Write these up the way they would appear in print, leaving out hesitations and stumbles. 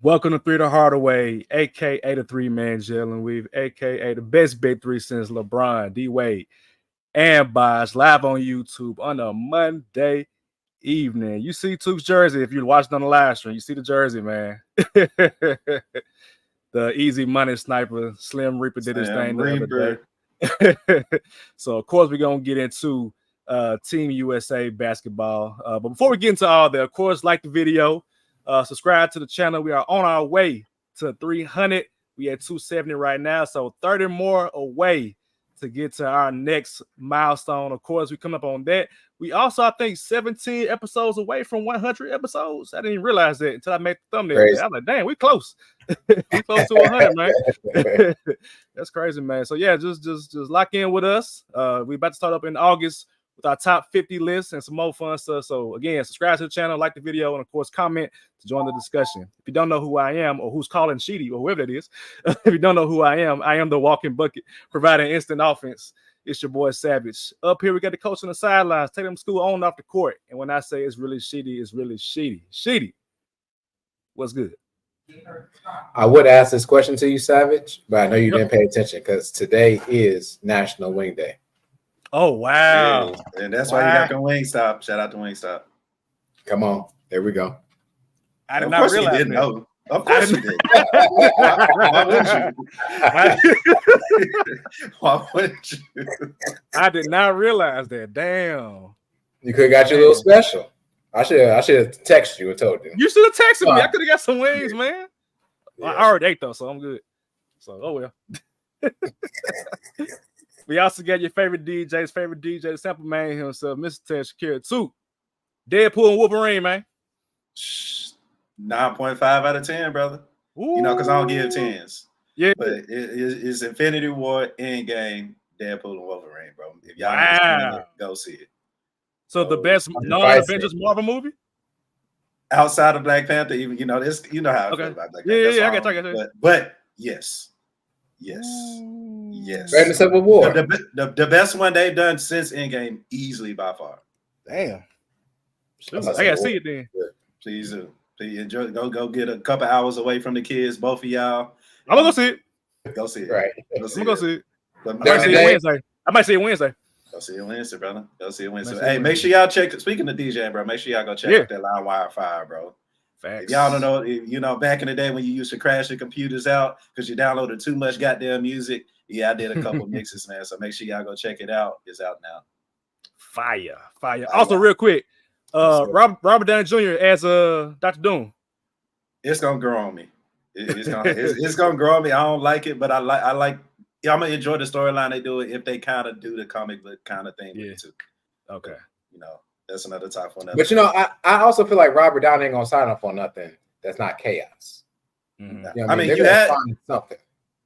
Welcome to Three to Hardaway, aka the three-man Jalen Weave, aka the best big three since LeBron, D Wade, and Bosh, live on YouTube on a Monday evening. You see Tuke's jersey if you're watching on the live stream. You see the jersey, man. The easy money sniper, Slim Reaper did his thing the other day. So, of course, we're going to get into Team USA basketball. But before we get into all that, of course, like the video. Subscribe to the channel. We are on our way to 300. We at 270 right now, so 30 more away to get to our next milestone. Of course, we come up on that. We also, I think, 17 episodes away from 100 episodes. I didn't even realize that until I made the thumbnail. I was like, damn, we close. We close to 100, man. That's crazy, man. So yeah, just lock in with us. We about to start up in August with our top 50 lists and some more fun stuff. So again, subscribe to the channel, like the video, and of course, comment to join the discussion. If you don't know who I am or who's calling Sheedy or whoever it is, if you don't know who I am the walking bucket, providing instant offense. It's your boy Savage. Up here, we got the coach on the sidelines, take them to school on and off the court. And when I say it's really Sheedy, it's really Sheedy. Sheedy, what's good? I would ask this question to you, Savage, but I know you didn't pay attention because today is National Wing Day. Oh, wow. Yeah, and that's why you got the Wingstop. Shout out to Wingstop. Come on. There we go. I did not realize that. Know. Of course you did. Why wouldn't you? Why wouldn't you? I did not realize that. Damn. You could have got your little special. I should have texted you and told you. You should have texted me. I could have got some wings, man. Yeah. I already ate, though, so I'm good. So, oh, well. We also got your favorite DJ, the sample man himself, Mr. Ted Shakira, too. Deadpool and Wolverine, man. 9.5 out of 10, brother. Ooh. You know, because I don't give 10s. Yeah. But it's Infinity War, Endgame, Deadpool and Wolverine, bro. If y'all haven't go see it. So the best non-Avengers Marvel movie? Outside of Black Panther, even, you know, this, you know how I feel about Black Panther. Yeah, I got you. But yes. Yes. Better than Civil War. The best one they've done since Endgame, easily by far. Damn. I gotta see it then. Please do. Please enjoy. Go get a couple hours away from the kids, both of y'all. I'm gonna go see it. Go see it. Right. I'm gonna go see it. I might see it Wednesday. Go see it Wednesday, brother. Go see it Wednesday. Hey, make sure y'all check. Speaking of DJ, bro, make sure y'all go check out that LimeWire 5, bro. Facts. If y'all don't know, you know, back in the day when you used to crash your computers out because you downloaded too much goddamn music. Yeah, I did a couple mixes, man. So make sure y'all go check it out. It's out now. Fire. Also, real quick, Robert Downey Jr. as Dr. Doom. It's gonna grow on me. It's gonna grow on me. I don't like it, but I like. Yeah, I'm gonna enjoy the storyline they do it if they kind of do the comic book kind of thing with it too. Okay. You know, that's another top one. But you know, I also feel like Robert Downey ain't gonna sign up on nothing that's not chaos. Mm-hmm. You know I mean, you had something.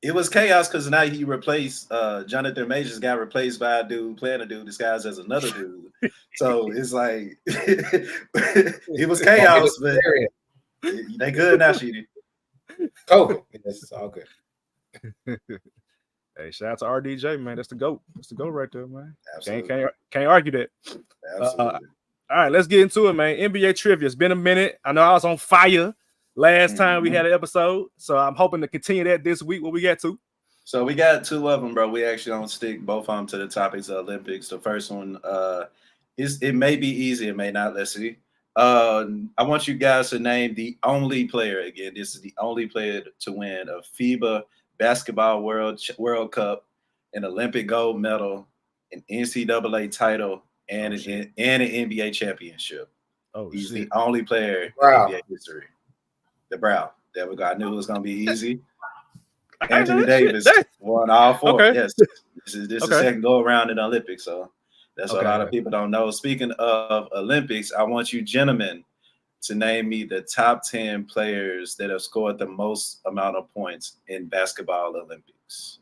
It was chaos because now he replaced Jonathan Majors got replaced by a dude playing a dude disguised as another dude. So it's like it was chaos, but they good now, Sheedy. COVID. It's all good. Hey, shout out to RDJ, man. That's the GOAT. That's the GOAT right there, man. Absolutely. Can't argue that. Absolutely. All right, let's get into it, man. NBA trivia. It's been a minute. I know I was on fire last time we had an episode, so I'm hoping to continue that this week. What we got to? So we got two of them, bro. We actually don't stick both of them to the topics of Olympics. The first one it may be easy, it may not. Let's see. I want you guys to name the only player. Again, this is the only player to win a FIBA Basketball World Cup, an Olympic gold medal, an NCAA title, and an NBA championship. He's the only player in NBA history. The Brow. There we go. I knew it was going to be easy. Anthony Davis won all four. Okay. Yes. This is second go around in the Olympics. So that's what a lot of people don't know. Speaking of Olympics, I want you gentlemen to name me the top 10 players that have scored the most amount of points in basketball Olympics.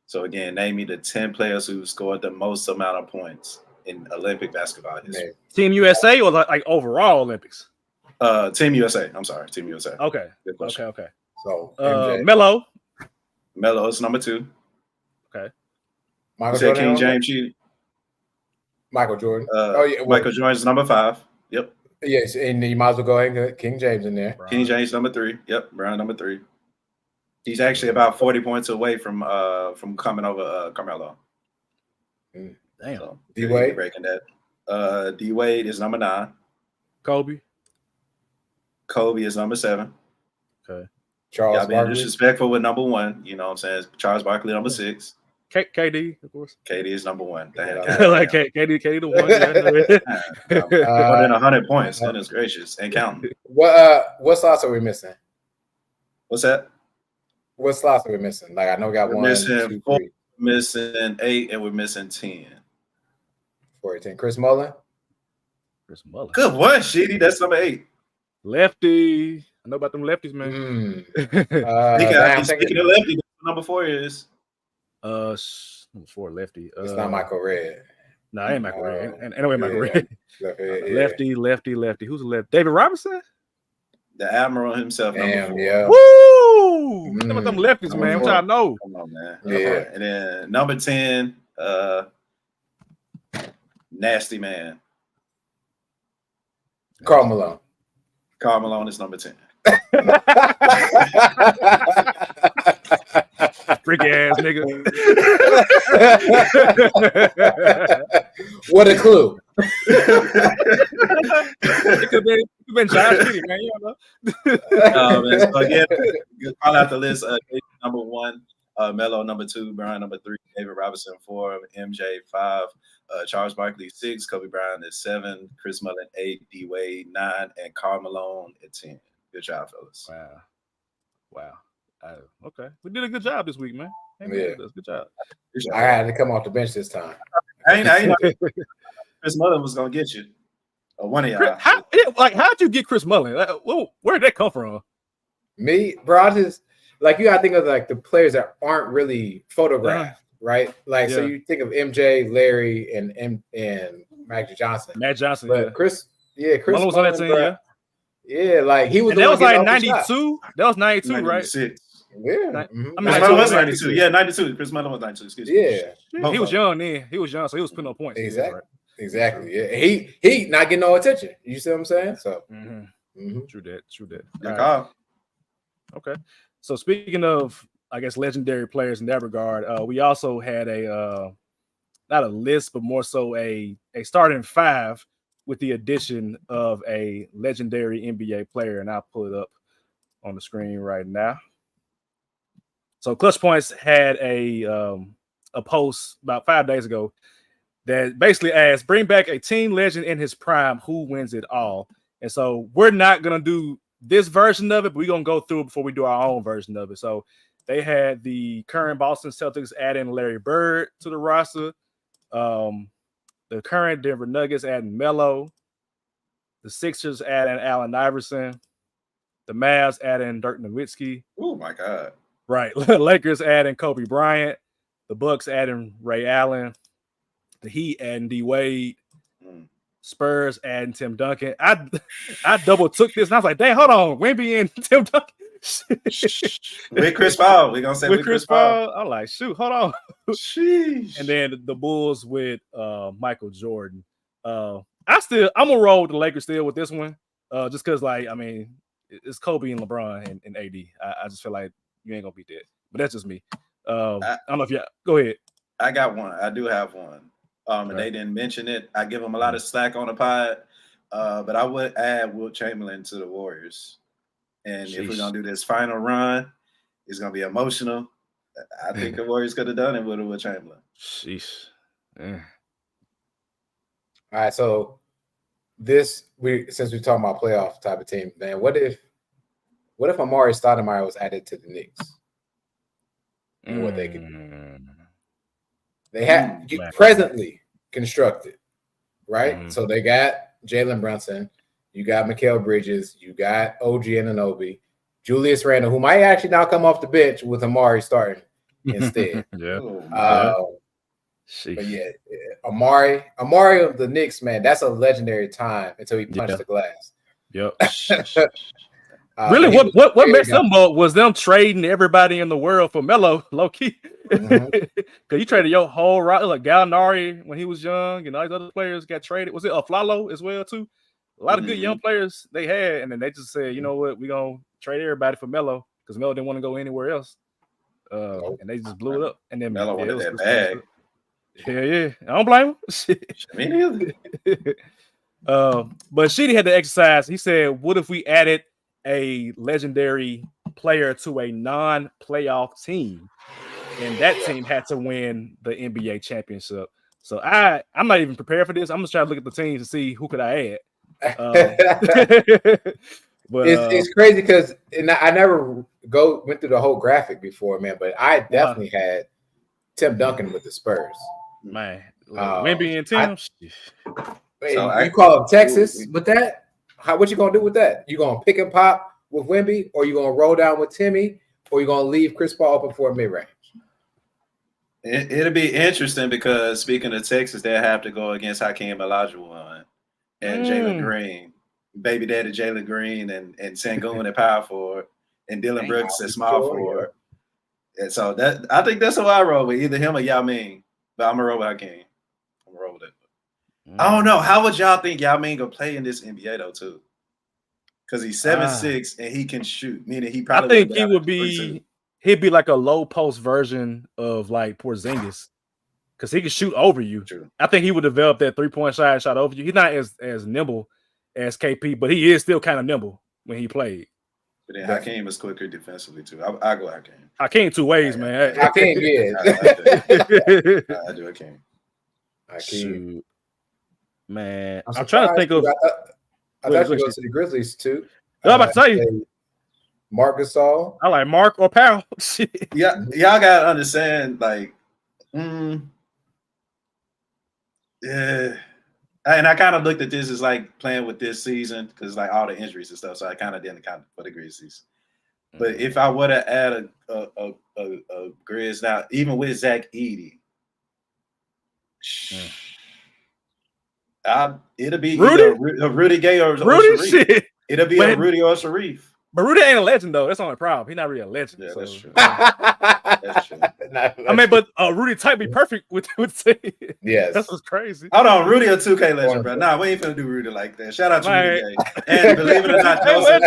So again, name me the 10 players who scored the most amount of points in Olympic basketball history. Team USA or like overall Olympics? Team USA. I'm sorry, Team USA. Okay. Good question. Okay. So Melo is number 2. Okay. King James Cheatham. Michael Jordan. Michael Jordan is number 5. Yep. Yes, and you might as well go ahead and get King James in there. Bron. King James number 3. Yep, Brown number 3. He's actually about 40 points away from coming over Carmelo. Damn. So, D Wade breaking that. D Wade is number 9. Kobe. Kobe is number 7. Okay. Charles Y'all being Barkley. disrespectful with number 1. You know what I'm saying? Charles Barkley number 6. KD, of course. KD is number 1. Damn, Like KD the one. Yeah. more than 100 points. Goodness gracious, and counting. What slots are we missing? What's that? What slots are we missing? Like I know we got We're 1, missing 2, 4, 3, missing 8, and we're missing 10. 4, 10. Chris Mullin. Chris Mullin. Good one, Sheedy. That's number 8. Lefty. I know about them lefties, man. Speaking of lefty, number 4 is Number 4 lefty. It's not Michael Redd. No, ain't Michael Redd. Ain't no way Michael Redd. Lefty. Lefty. Who's the left? David Robinson? the Admiral himself. Damn, 4. yeah. Woo! Some of them lefties, man. What y'all know? Come on, man. Yeah. And then number 10, Nasty Man. Karl Malone. Karl Malone is number 10. Freaky ass nigga. What a clue. It could have been Josh Giddey, man. You don't know. Man, so again, call out the list. Number 1, Melo number 2, Brian number 3, David Robinson 4, MJ 5, Charles Barkley 6, Kobe Bryant at 7, Chris Mullin 8, D Wade 9, and Karl Malone at 10. Good job, fellas. Wow. Okay, we did a good job this week, man. Hey, man, Yeah. good job. I had to come off the bench this time. I ain't Chris Mullin was gonna get you. Or one of y'all. How'd you get Chris Mullin? Where did that come from? Me, bro, I just like you gotta think of like the players that aren't really photographed, right? Like so you think of MJ, Larry, and Magic Johnson. Matt Johnson, But Chris Mullin was on that team, bro, yeah, like he was. And that was like 92. That was 92, right? 96. Yeah, I mean, Chris Mullin was 92. Yeah, 92. Chris Mullin was 92. Excuse me. Yeah, He was young then. He was young, so he was putting up points. Exactly. Yeah, he not getting no attention. You see what I'm saying? So True that. Good call. Okay. So speaking of, I guess, legendary players in that regard, we also had a not a list, but more so a starting 5 with the addition of a legendary NBA player, and I'll pull it up on the screen right now. So Clutch Points had a post about 5 days ago that basically asked, bring back a team legend in his prime, who wins it all? And so we're not going to do this version of it, but we're going to go through it before we do our own version of it. So they had the current Boston Celtics add in Larry Bird to the roster. The current Denver Nuggets adding Melo. The Sixers adding Allen Iverson. The Mavs adding Dirk Nowitzki. Oh, my God. Right. Lakers adding Kobe Bryant. The Bucks adding Ray Allen. The Heat adding D Wade. Spurs adding Tim Duncan. I double took this and I was like, dang, hold on. Wemby and Tim Duncan. With Chris Paul. We're going to say with Chris Paul. I'm like, shoot, hold on. Sheesh. And then the Bulls with Michael Jordan. I'm gonna roll with the Lakers still with this one. Just because, like, I mean, it's Kobe and LeBron and AD. I just feel like you ain't gonna beat that. But that's just me. I don't know if y'all go ahead. I got one. I do have one. And they didn't mention it. I give them a lot of slack on the pod. But I would add Wilt Chamberlain to the Warriors. And if we're gonna do this final run, it's gonna be emotional. I think the Warriors could have done it with Wilt Chamberlain. Sheesh. Yeah. All right, so since we're talking about playoff type of team, man, what if Amari Stoudemire was added to the Knicks? And what they could do. They have presently constructed, right? So they got Jalen Brunson, you got Mikal Bridges, you got OG Anunoby, Julius Randle, who might actually now come off the bench with Amari starting instead. But yeah, Amari of the Knicks, man, that's a legendary time until he punched the glass. Yep. Really, what messed them up was them trading everybody in the world for Melo, low key. Because you traded your whole roster, like Gallinari when he was young, and all these other players got traded. Was it Flalo as well too? A lot of good young players they had, and then they just said, you know what, we're gonna trade everybody for Melo because Melo didn't want to go anywhere else. And they just blew it up. And then Melo wanted it was that bag. Yeah. I don't blame him. Me neither. But Sheedy had to exercise. He said, what if we added a legendary player to a non-playoff team? And that team had to win the NBA championship. So I'm not even prepared for this. I'm just trying to look at the teams to see who could I add. But it's crazy because I never went through the whole graphic before, man. But I definitely had Tim Duncan with the Spurs, man. Wemby and Tim. So you call him Texas with that? What you gonna do with that? You gonna pick and pop with Wemby, or you gonna roll down with Timmy, or you gonna leave Chris Paul open for a mid range? It'll be interesting because speaking of Texas, they'll have to go against Hakeem Olajuwon and Jalen Green, baby daddy Jalen Green, and Sengun at power forward, and Dylan Brooks at small forward. And so I think that's who I roll with, either him or Yao Ming. But I'm gonna roll with Hakeem. I'm gonna roll with it. I don't know. How would y'all think Yao Ming will play in this NBA though too? Because he's 7'6" and he can shoot. Meaning he probably. I think he would be. He'd be like a low post version of like Porzingis, because he can shoot over you. True. I think he would develop that 3-point shot over you. He's not as nimble as KP, but he is still kind of nimble when he played. But then Hakeem is quicker defensively too. I go Hakeem. Hakeem 2 ways, man. Hakeem, yeah. I do Hakeem. Shoot. Man, I'm trying to think of. I thought you go to the Grizzlies too. I'm about to tell you. Marc Gasol. I like Mark or Powell. Yeah, y'all gotta understand, like, yeah. And I kind of looked at this as like playing with this season because like all the injuries and stuff. So I kind of didn't count for the Grizzlies. But if I were to add a Grizz now, even with Zach Edey, it'll be Rudy? a Rudy Gay or Rudy. Sharif. Shit. It'll be a Rudy or Sharif. But Rudy ain't a legend though. That's the only problem. He's not really a legend. Yeah, so. that's true. That's true. I mean, but Rudy type be perfect with team. Yes, that's what's crazy. Hold on, Rudy a 2K legend, bro. Nah, we ain't finna do Rudy like that. Shout out to Rudy Gay. And believe it or not, Joseph.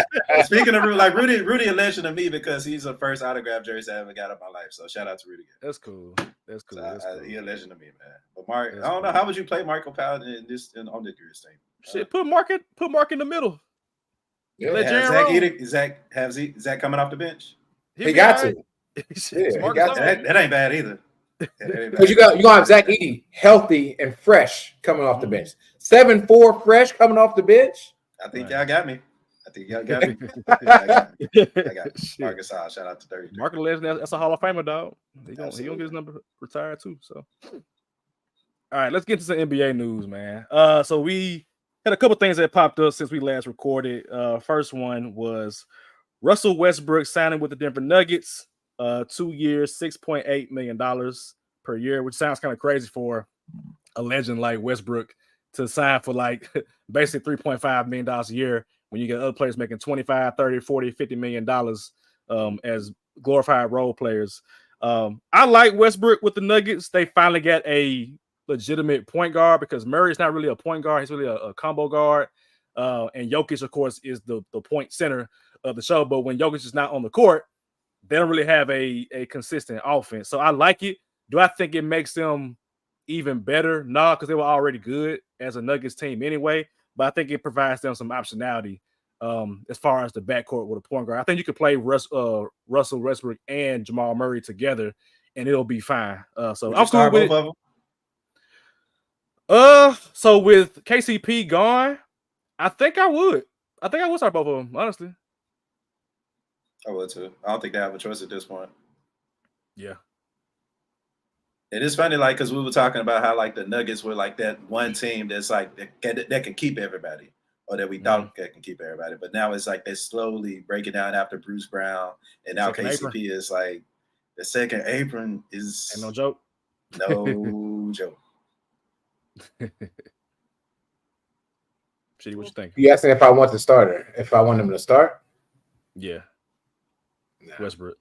Speaking of Rudy, like Rudy a legend to me because he's the first autograph jersey I ever got in my life. So shout out to Rudy Gay. That's cool. That's cool. So He a legend to me, man. But Mark, I don't know. How would you play Michael Powell on the Grizz team? Shit, put Mark in the middle. Yeah, Zach coming off the bench. He got to. That ain't bad either. Because you're gonna have Zach Edey healthy and fresh coming off the bench. 7'4" fresh coming off the bench. I think y'all got me. I got Marcus Hall. Shout out to 30. Marcus Legend, that's a Hall of Famer, dog. He gonna get his number retired too. So, all right, let's get to some NBA news, man. So we had a couple things that popped up since we last recorded. First one was Russell Westbrook signing with the Denver Nuggets. 2 years, $6.8 million per year, which sounds kind of crazy for a legend like Westbrook to sign for like basically $3.5 million a year when you get other players making 25, 30, 40, $50 million as glorified role players. I like Westbrook with the Nuggets. They finally got a legitimate point guard because Murray's not really a point guard. He's really a combo guard. And Jokic, of course, is the point center of the show. But when Jokic is not on the court, they don't really have a consistent offense. So I like it. Do I think it makes them even better? No, because they were already good as a Nuggets team anyway. But I think it provides them some optionality as far as the backcourt with a point guard. I think you could play Russell Westbrook and Jamal Murray together, and it'll be fine. So I'm cool with it. So with KCP gone, I think I would start both of them, honestly. I would too. I don't think they have a choice at this point. Yeah. It is funny, like, because we were talking about how, like, the Nuggets were, like, that one team that's, like, that can keep everybody, or that we thought that can keep everybody. But now it's, like, they're slowly breaking down after Bruce Brown, and now second KCP apron is, like, the second apron is... Ain't no joke. No joke. Shitty, what you think? You asking if I want the starter, if I want him to start? Yeah. No. Westbrook.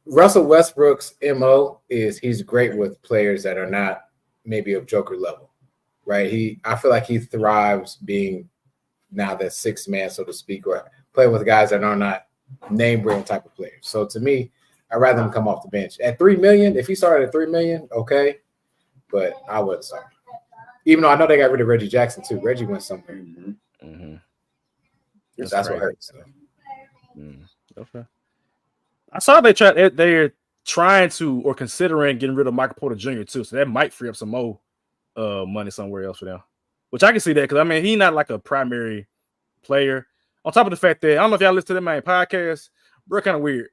Russell Westbrook's MO is he's great with players that are not maybe of Joker level, right? I feel like he thrives being now that sixth man, so to speak, or playing with guys that are not name brand type of players. So to me, I'd rather him come off the bench at $3 million. If he started at $3 million, okay, but I wouldn't start. Even though I know they got rid of Reggie Jackson too. Reggie went somewhere. Mm-hmm. That's what hurts. So. Okay. I saw they're trying to or considering getting rid of Michael Porter Jr. too, so that might free up some more money somewhere else for them. Which I can see that because I mean he's not like a primary player. On top of the fact that I don't know if y'all listen to that man podcast, bro, kind of weird.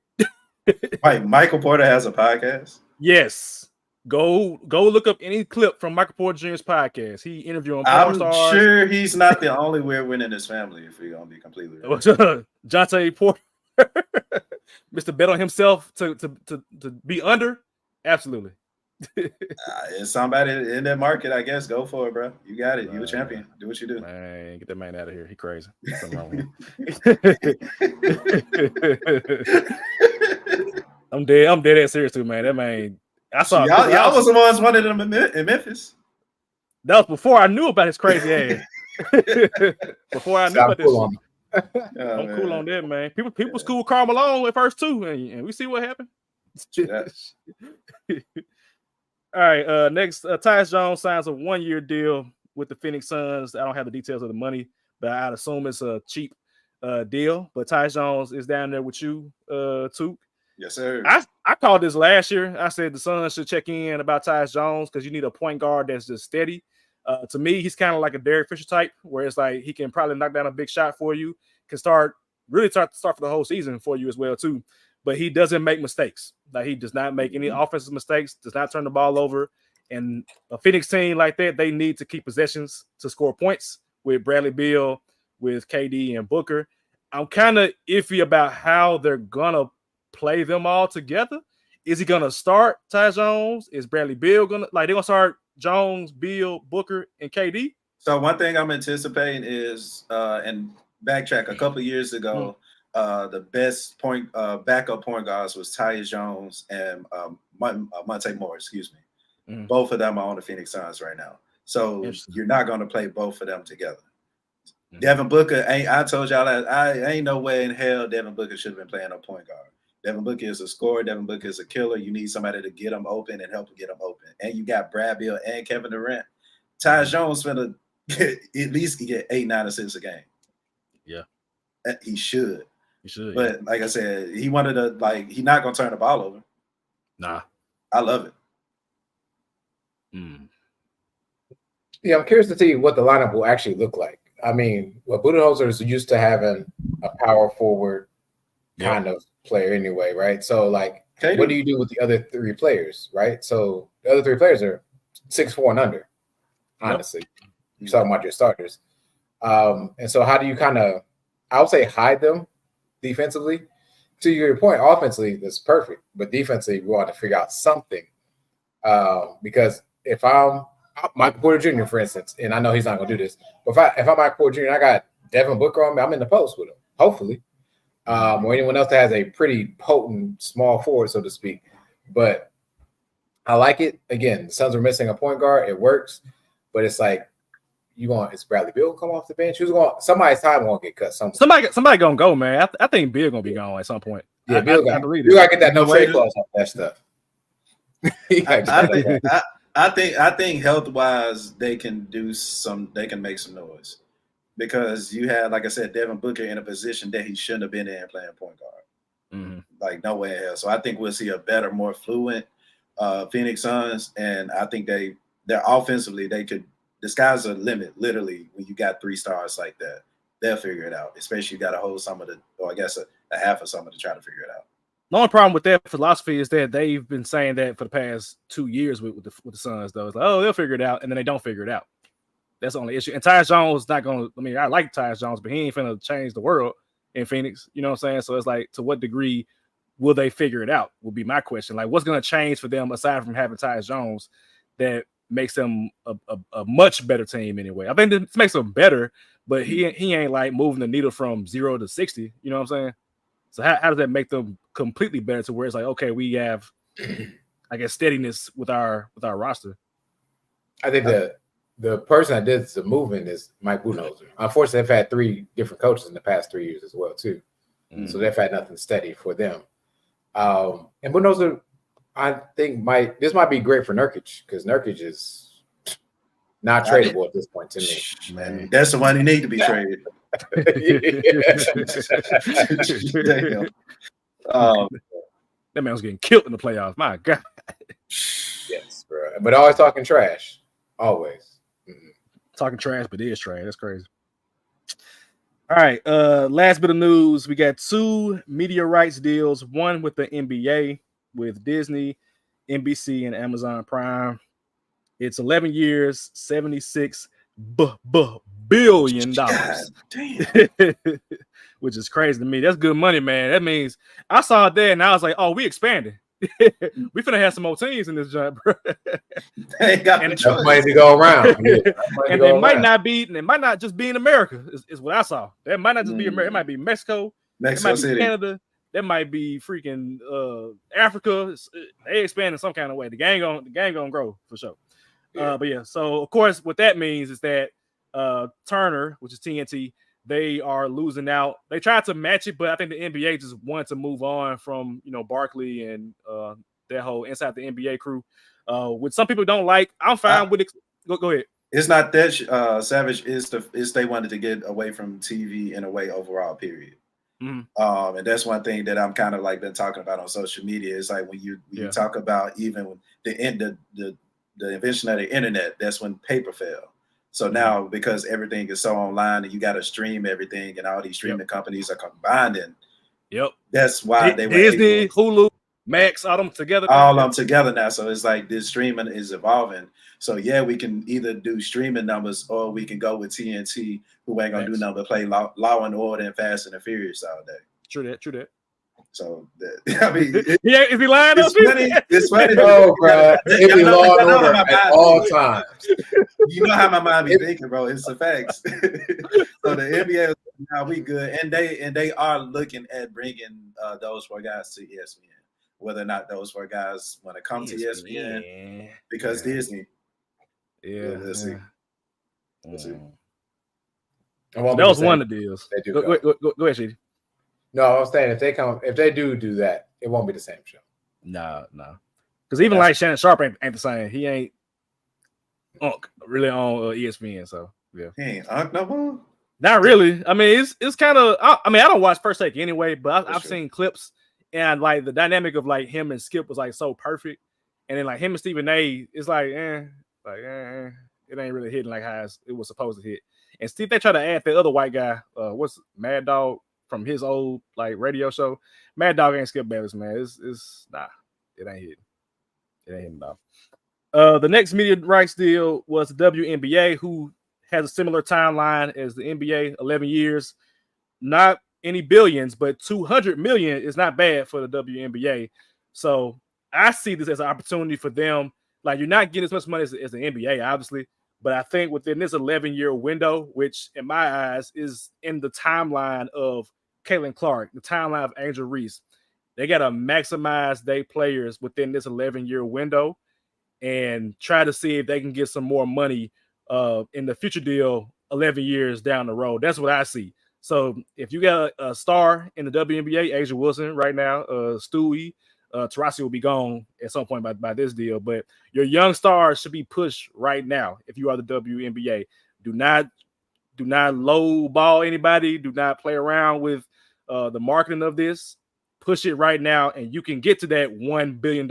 Wait, Michael Porter has a podcast? Yes. Go look up any clip from Michael Porter Jr.'s podcast. He interviewing porn I'm stars. sure he's not the only weird one in his family, if we're gonna be completely real. Jonte Porter, Mr. Bet on himself to be under. Absolutely. It's somebody in that market, I guess. Go for it, bro. You got it. You a champion. Do what you do. Man, get that man out of here. He crazy. Something wrong with him. I'm dead ass serious too, man. That man. I saw y'all was the ones wanted him in Memphis. That was before I knew about his crazy ass. Before I knew about this. I'm cool on that, man. People was cool with Karl Malone at first too, and we see what happened. All right, next, Tyus Jones signs a 1-year deal with the Phoenix Suns. I don't have the details of the money, but I'd assume it's a cheap deal. But Tyus Jones is down there with you, Took. Yes, sir. I called this last year. I said the Suns should check in about Tyus Jones because you need a point guard that's just steady. To me, he's kind of like a Derek Fisher type, where it's like he can probably knock down a big shot for you, can start for the whole season for you as well too. But he doesn't make mistakes. Like he does not make any offensive mistakes, does not turn the ball over. And a Phoenix team like that, they need to keep possessions to score points with Bradley Beal, with KD and Booker. I'm kind of iffy about how they're gonna play them all together. Is he gonna start Tyus Jones? Is Bradley Beal they're gonna start Jones, Beal, Booker, and KD? So one thing I'm anticipating is and backtrack a couple of years ago, the best backup point guards was Tyus Jones and Monte Morris, excuse me. Both of them are on the Phoenix Suns right now. So you're not going to play both of them together. Devin Booker, I told y'all that I ain't no way in hell Devin Booker should have been playing a point guard. Devin Booker is a scorer. Devin Booker is a killer. You need somebody to get him open and help him get him open. And you got Brad Beal and Kevin Durant. Tyus Jones finna at least get 8-9 assists a game. Yeah. He should. But like I said, he wanted to he's not gonna turn the ball over. Nah. I love it. Yeah, I'm curious to see what the lineup will actually look like. I mean, Budenholzer is used to having a power forward kind of player anyway, right? So, what do you do with the other three players, right? So the other three players are 6'4" and under, honestly. You're talking about your starters. And so how do you I would say hide them defensively? To your point, offensively, that's perfect. But defensively, we want to figure out something. Because if I'm Michael Porter Jr., for instance, and I know he's not going to do this, but if I'm Michael Porter Jr. and I got Devin Booker on me, I'm in the post with him, hopefully. Or anyone else that has a pretty potent small forward, so to speak. But I like it. Again, the Suns are missing a point guard. It works. But it's like, is Bradley Beal come off the bench? Somebody's time won't get cut. Somebody gonna go, man. I think Beal gonna be gone at some point. Yeah, Beal got to get that no trade clause off that stuff. I think health wise they can make some noise because you had, like I said, Devin Booker in a position that he shouldn't have been in playing point guard. Like no way in hell. So I think we'll see a better, more fluent Phoenix Suns, and I think they're offensively the sky's the limit. Literally, when you got 3 stars like that, they'll figure it out. Especially you got to hold some of I guess a half of someone to try to figure it out. The only problem with that philosophy is that they've been saying that for the past 2 years with the Suns, though. It's like, they'll figure it out, and then they don't figure it out. That's the only issue. And Tyus Jones not going to – I mean, I like Tyus Jones, but he ain't finna change the world in Phoenix. You know what I'm saying? So it's like, to what degree will they figure it out would be my question. Like, what's going to change for them aside from having Tyus Jones that makes them a much better team anyway? I think this makes them better, but he ain't like moving the needle from 0 to 60. You know what I'm saying? So how does that make them completely better to where it's like, okay, we have, I guess, steadiness with our roster? I think the person that did the movement is Mike Budenholzer. Unfortunately, they've had 3 different coaches in the past 3 years as well too, so they've had nothing steady for them. And Budenholzer, I think this might be great for Nurkic because Nurkic is not tradable at this point to me. Man, that's the one who need to be traded. Damn. That man was getting killed in the playoffs. My God. Yes, bro. But always talking trash. Always. Talking trash, but it is trash. That's crazy. All right. Last bit of news. We got 2 media rights deals. One with the NBA with Disney, NBC, and Amazon Prime. It's 11 years, $76 billion. Damn. Which is crazy to me. That's good money, man. That means I saw it there and I was like, oh, we expanding. We finna have some more teams in this joint, bro. They ain't got Enough money to go around. And they might not be, and it might not just be in America, is what I saw. That might not just be America. It might be Mexico, Mexico it might City, be Canada, that might be freaking Africa. They expand in some kind of way. The gang gonna grow for sure. Yeah. But yeah, so of course, what that means is that Turner, which is TNT, they are losing out. They tried to match it, but I think the NBA just wanted to move on from Barkley and their whole inside the NBA crew. Which some people don't like. I'm fine with it. Go ahead. It's not that Savage is they wanted to get away from TV in a way overall. Period. Mm-hmm. And that's one thing that I'm kind of like been talking about on social media. It's like when you talk about even the invention of the internet, that's when paper fell. So now, because everything is so online and you got to stream everything and all these streaming companies are combining. Yep. That's why they were Disney, Hulu, Max, all them together. All them together now. So it's like this streaming is evolving. So yeah, we can either do streaming numbers or we can go with TNT, who ain't gonna do nothing but play Law and Order and Fast and the Furious all day. True that. So I mean, is he lying? It's funny. Oh, bro, it be Law and Order at all times. You know how my mind be thinking, bro. It's the facts. So the NBA, now we good, and they are looking at bringing those 4 guys to ESPN. Whether or not those 4 guys want to come to ESPN because Disney. Yeah, let's see. Let's see. That was one of the deals. Go ahead, Shady. No, I was saying if they do that, it won't be the same show. No. Because even like Shannon Sharp ain't the same. He ain't really on ESPN. So yeah, he ain't no more. Not really. I mean, it's kind of. I don't watch First Take anyway, but I've seen clips and like the dynamic of like him and Skip was like so perfect, and then like him and Stephen A. It's like it ain't really hitting like how it was supposed to hit. And Steve, they try to add the other white guy. What's Mad Dog from his old like radio show? Mad Dog ain't Skip Bayless, man. It's nah, it ain't hitting. It ain't hitting though. The next media rights deal was the WNBA, who has a similar timeline as the NBA, 11 years. Not any billions, but 200 million is not bad for the WNBA. So I see this as an opportunity for them. Like, you're not getting as much money as the NBA, obviously, but I think within this 11-year window, which in my eyes is in the timeline of Caitlin Clark, the timeline of Angel Reese, they got to maximize their players within this 11-year window and try to see if they can get some more money in the future deal 11 years down the road. That's what I see. So if you got a star in the WNBA, Asia Wilson right now, Stewie, Taurasi will be gone at some point by this deal. But your young stars should be pushed right now if you are the WNBA. Do not low ball anybody. Do not play around with the marketing of this. Push it right now, and you can get to that $1 billion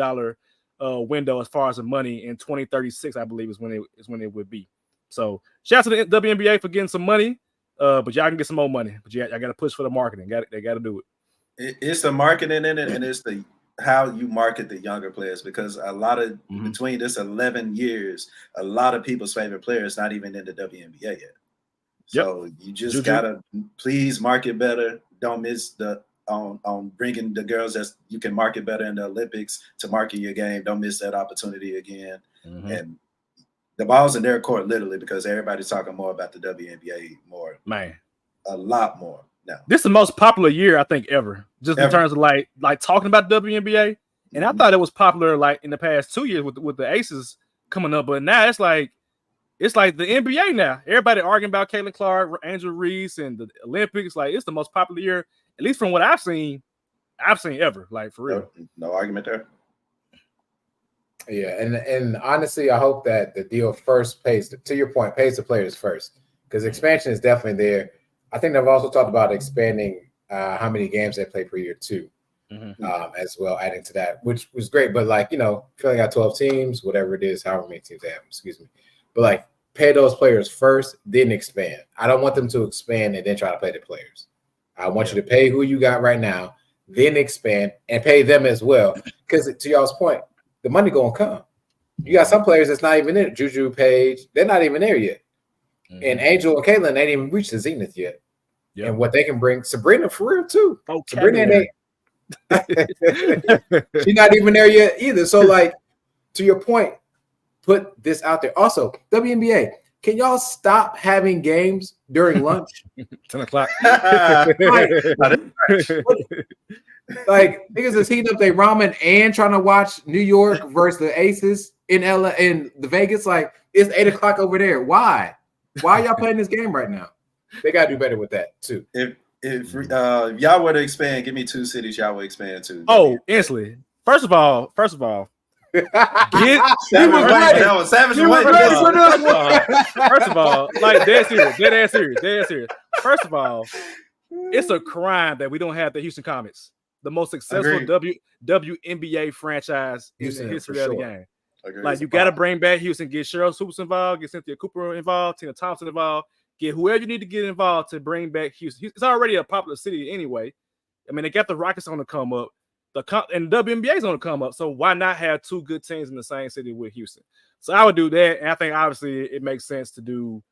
window as far as the money in 2036, I believe, is when it would be. So shout out to the WNBA for getting some money, but y'all can get some more money. But I got to push for the marketing. They got to do it. It's the marketing in it, and it's the how you market the younger players, because a lot of between this 11 years, a lot of people's favorite players not even in the WNBA yet. So you just gotta please market better. Don't miss the on bringing the girls that you can market better in the Olympics to market your game. Don't miss that opportunity again. And the ball's in their court literally, because everybody's talking more about the WNBA more, a lot more now. This is the most popular year I think ever, just in terms of like talking about WNBA. And I thought it was popular like in the past 2 years with the Aces coming up, but now it's like it's like the NBA now. Everybody arguing about Caitlin Clark, Angel Reese, and the Olympics. Like it's the most popular year, at least from what I've seen ever. Like for real. No argument there. Yeah, and honestly, I hope that the deal first pays to your point, pays the players first, because expansion is definitely there. I think they've also talked about expanding how many games they play per year too, as well, adding to that, which was great. But like filling out 12 teams, whatever it is, however many teams they have, excuse me. But like pay those players first, then expand. I don't want them to expand and then try to play the players. I want you to pay who you got right now, then expand and pay them as well. Because to y'all's point, the money gonna come. You got some players that's not even there. Juju, Page, they're not even there yet. And Angel and Caitlin ain't even reached the zenith yet. Yep. And what they can bring, Sabrina for real too. Sabrina she's not even there yet either. So like, to your point, put this out there. Also, WNBA, can y'all stop having games during lunch? 10 o'clock. Like niggas is heating up their ramen and trying to watch New York versus the Aces in LA in the Vegas. Like it's 8 o'clock over there. Why y'all playing this game right now? They gotta do better with that too. If y'all were to expand, give me 2 cities y'all would expand to. Oh, instantly. First of all, Savage first of all, like dead serious. First of all, it's a crime that we don't have the Houston Comets, the most successful WNBA franchise in the history of the game. Like you got to bring back Houston, get Cheryl Swoops involved, get Cynthia Cooper involved, Tina Thompson involved, get whoever you need to get involved to bring back Houston. It's already a popular city anyway. I mean, they got the Rockets on the come up, and the WNBA is on the come up. So why not have 2 good teams in the same city with Houston? So I would do that, and I think obviously it makes sense to do,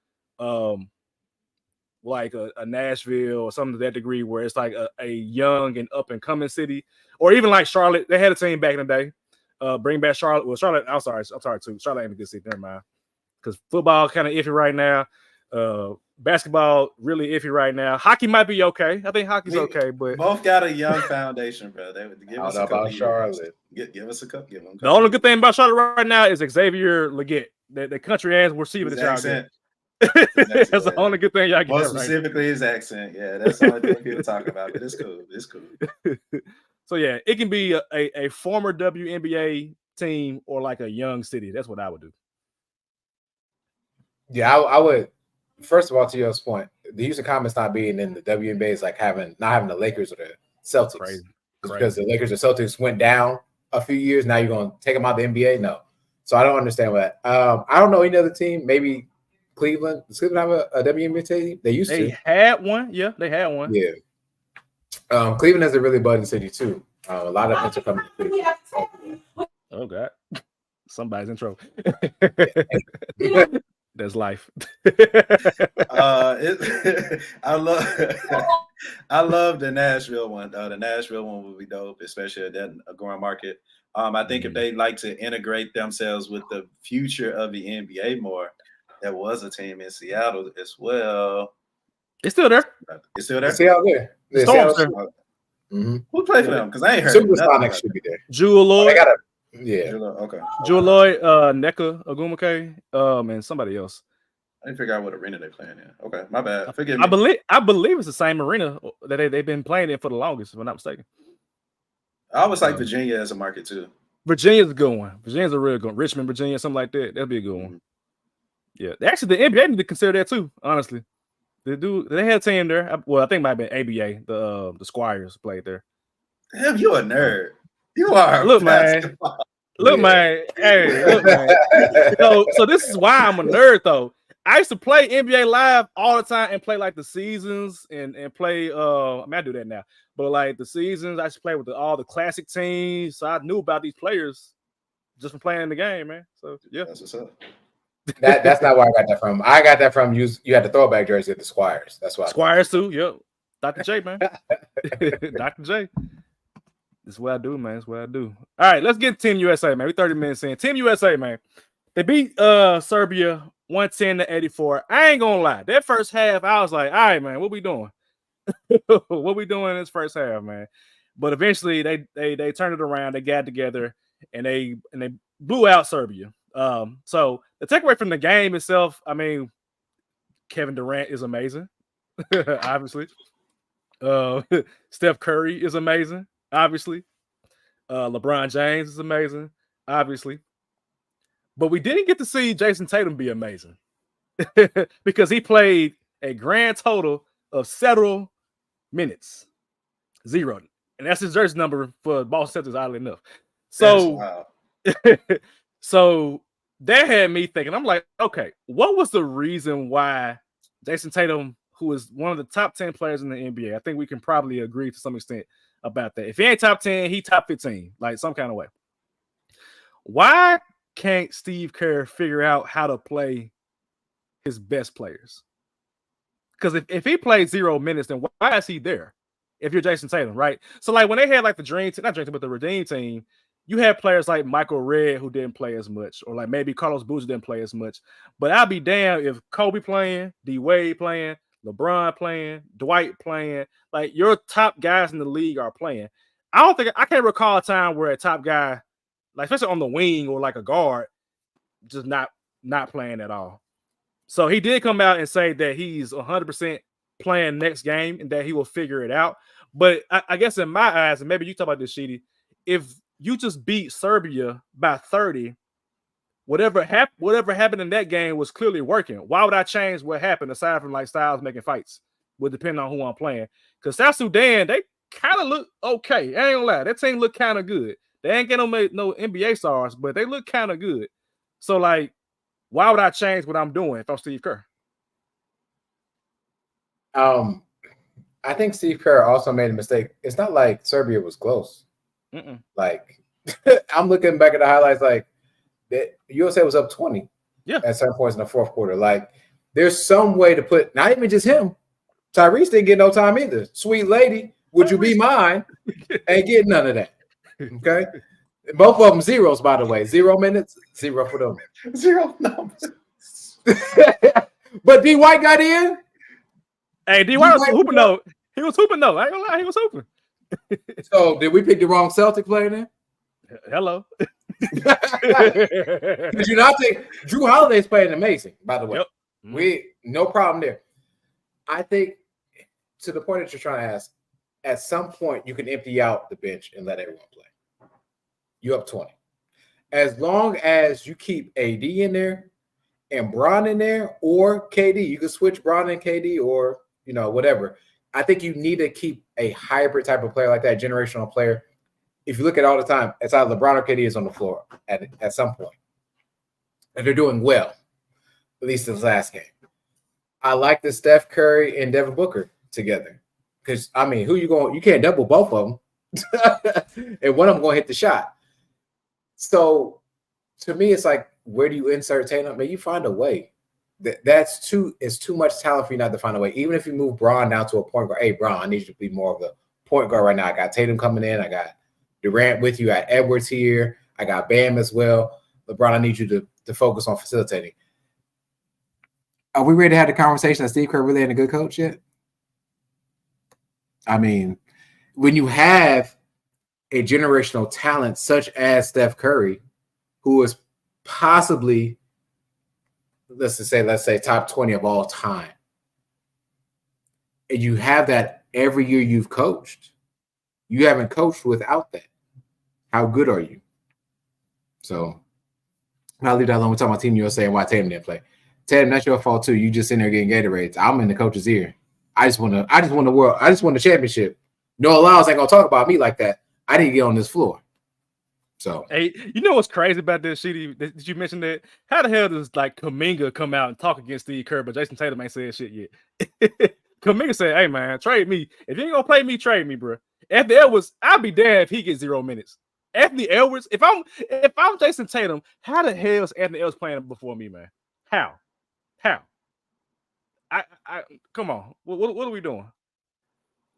like a Nashville or something to that degree, where it's like a young and up and coming city, or even like Charlotte. They had a team back in the day. Bring back Charlotte. Well, Charlotte. I'm sorry too. Charlotte ain't a good city. Never mind. Because football kind of iffy right now. Basketball really iffy right now. Hockey might be okay. I think hockey's okay, but both got a young foundation, bro. They would give us a couple. Charlotte. Give us a couple. Give them. The only good thing about Charlotte right now is Xavier Leggett, the country ass receiver that y'all get. That's the only good thing y'all get. More specifically, his accent. Yeah, that's the only thing people talk about. But it's cool. So yeah, it can be a former WNBA team or like a young city. That's what I would do. Yeah, I would. First of all, to your point, the Houston Comets not being in the WNBA is like not having the Lakers or the Celtics. Crazy. Because the Lakers or Celtics went down a few years. Now you're going to take them out of the NBA? No. So I don't understand that. I don't know any other team. Maybe Cleveland. Does Cleveland have a WNBA team? They used to. They had one. Yeah, they had one. Yeah. Cleveland has a really budding city too. A lot of things are coming to Cleveland. Oh God, somebody's in trouble. That's life. I love the Nashville one. The Nashville one would be dope, especially at that growing market. I think if they like to integrate themselves with the future of the NBA more, there was a team in Seattle as well. It's still there. Seattle there. Mm-hmm. Who played for them? Because I ain't heard. Supersonics should be there. Jewel Lloyd. Okay. Jewel Lloyd, Nneka Ogwumike, and somebody else. I didn't figure out what arena they're playing in. Okay, my bad. Forgive me. I believe it's the same arena that they've been playing in for the longest, if I'm not mistaken. I always like Virginia as a market too. Virginia's a good one. Virginia's a real good one. Richmond, Virginia, something like that. That'd be a good one. Yeah, actually, the NBA need to consider that too. Honestly, they had a team there. I think it might have been ABA. The Squires played there. Damn, you a nerd. You are. Look, man. Look, man. Hey, look, man. So this is why I'm a nerd, though. I used to play NBA Live all the time and play like the seasons and play. I do that now, but like the seasons, I used to play with all the classic teams. So I knew about these players just from playing the game, man. So yeah, that's what's up. That's not where I got that from. I got that from you had the throwback jersey at the Squires. That's why. Squires too. Yep. Dr. J, man. Dr. J. That's what I do, man. That's what I do. All right, let's get Team USA, man. We're 30 minutes in. Team USA, man. They beat Serbia 110-84. I ain't gonna lie. That first half, I was like, all right, man, what we doing? What we doing in this first half, man? But eventually they turned it around, they got together, and they blew out Serbia. So the takeaway from the game itself, I mean, Kevin Durant is amazing, obviously. Steph Curry is amazing, obviously. LeBron James is amazing, obviously. But we didn't get to see Jason Tatum be amazing because he played a grand total of several minutes, 0, and that's his jersey number for Boston Celtics. Oddly enough, so so that had me thinking. I'm like, okay, what was the reason why Jason Tatum, who is one of the top 10 players in the NBA, I think we can probably agree to some extent about that. If he ain't top 10, he top 15, like some kind of way. Why can't Steve Kerr figure out how to play his best players? Because if he plays 0 minutes, then why is he there? If you're Jason Tatum, right? So like when they had like the dream team, not dream team, but the redeem team, you had players like Michael Redd who didn't play as much, or like maybe Carlos Boozer didn't play as much. But I'll be damned if Kobe playing, D Wade playing, LeBron playing, Dwight playing, like your top guys in the league are playing. I can't recall a time where a top guy, like especially on the wing or like a guard, just not playing at all. So he did come out and say that he's 100% playing next game and that he will figure it out. But I guess in my eyes, and maybe you talk about this, Sheedy, if you just beat Serbia by 30, whatever happened in that game was clearly working. Why would I change what happened aside from like Styles making fights? Would depend on who I'm playing. Because South Sudan, they kind of look okay. I ain't gonna lie, that team look kind of good. They ain't getting no NBA stars, but they look kind of good. So like, why would I change what I'm doing if I'm Steve Kerr? I think Steve Kerr also made a mistake. It's not like Serbia was close. Like, I'm looking back at the highlights, like, USA was up 20 at certain points in the fourth quarter. Like, there's some way to put, not even just him. Tyrese didn't get no time either. Sweet lady, would you be mine? Ain't getting none of that. Okay? Both of them zeros, by the way. 0 minutes, 0 for them. 0 numbers. But D White got in. Hey, D White was hooping though. He was hooping though. I ain't gonna lie, he was hooping. So did we pick the wrong Celtic player then? Hello. Did you not think Drew Holiday's playing amazing, by the way? Yep. We no problem there. I think to the point that you're trying to ask, at some point you can empty out the bench and let everyone play. You up 20. As long as you keep AD in there and Bron in there or KD, you can switch Bron and KD or whatever. I think you need to keep a hybrid type of player like that, generational player. If you look at all the time, it's either LeBron or KD is on the floor at some point. And they're doing well, at least this last game. I like the Steph Curry and Devin Booker together. Because, I mean, you can't double both of them. And one of them going to hit the shot. So, to me, it's like, where do you insert Tatum? Man, you find a way. It's too much talent for you not to find a way. Even if you move Bron down to a point guard, hey, Bron, I need you to be more of a point guard right now. I got Tatum coming in. I got Durant with you. I got Edwards here. I got Bam as well. LeBron, I need you to focus on facilitating. Are we ready to have the conversation that Steve Kerr really ain't a good coach yet? I mean, when you have a generational talent such as Steph Curry, who is possibly, let's say top 20 of all time, and you have that every year you've coached, you haven't coached without that. How good are you? So I'll leave that alone. We're talking about Team USA and why Tatum didn't play. Tatum, that's your fault too. You just in there getting Gatorades. I'm in the coach's ear. I just won the world. I just won the championship. Noah Lyles ain't gonna talk about me like that. I didn't get on this floor. So, hey, you know what's crazy about this, Sheedy? Did you mention that? How the hell does like Kuminga come out and talk against Steve Kerr, but Jason Tatum ain't said shit yet? Kuminga said, "Hey man, trade me. If you ain't gonna play me, trade me, bro." Anthony Edwards, I'll be damned if he gets 0 minutes. Anthony Edwards, if I'm Jason Tatum, how the hell is Anthony Edwards playing before me, man? How? I come on. What are we doing?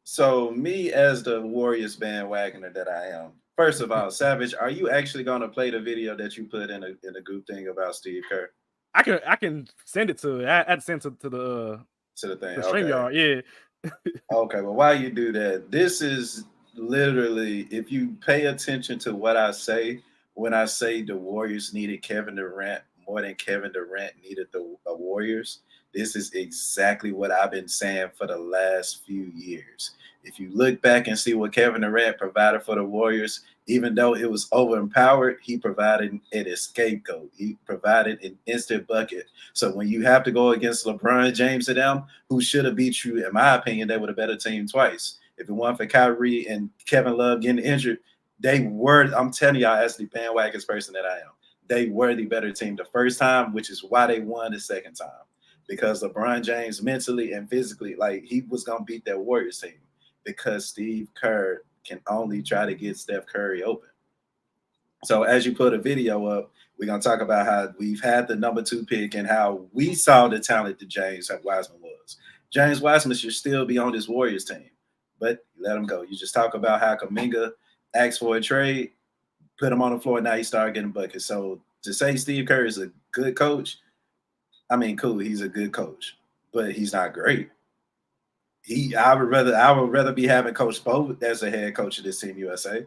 So me as the Warriors bandwagoner that I am, first of all, Savage, are you actually going to play the video that you put in a group thing about Steve Kerr? I can send it to. I had to send it to the thing. The StreamYard, yeah. Okay, well, while you do that, this is literally, if you pay attention to what I say, when I say the Warriors needed Kevin Durant more than Kevin Durant needed the Warriors. This is exactly what I've been saying for the last few years. If you look back and see what Kevin Durant provided for the Warriors, even though it was overempowered, he provided an scapegoat. He provided an instant bucket. So when you have to go against LeBron James and them, who should have beat you, in my opinion, they were the better team twice. If it weren't for Kyrie and Kevin Love getting injured, they were, I'm telling y'all, as the bandwagon person that I am, they were the better team the first time, which is why they won the second time. Because LeBron James mentally and physically, like, he was going to beat that Warriors team because Steve Kerr can only try to get Steph Curry open. So as you put a video up, we're going to talk about how we've had the number 2 pick and how we saw the talent that James Wiseman was. James Wiseman should still be on this Warriors team, but let him go. You just talk about how Kuminga asked for a trade, put him on the floor, now he started getting buckets. So to say Steve Kerr is a good coach, I mean, cool, he's a good coach, but he's not great. I would rather be having Coach Spo as a head coach of this Team USA.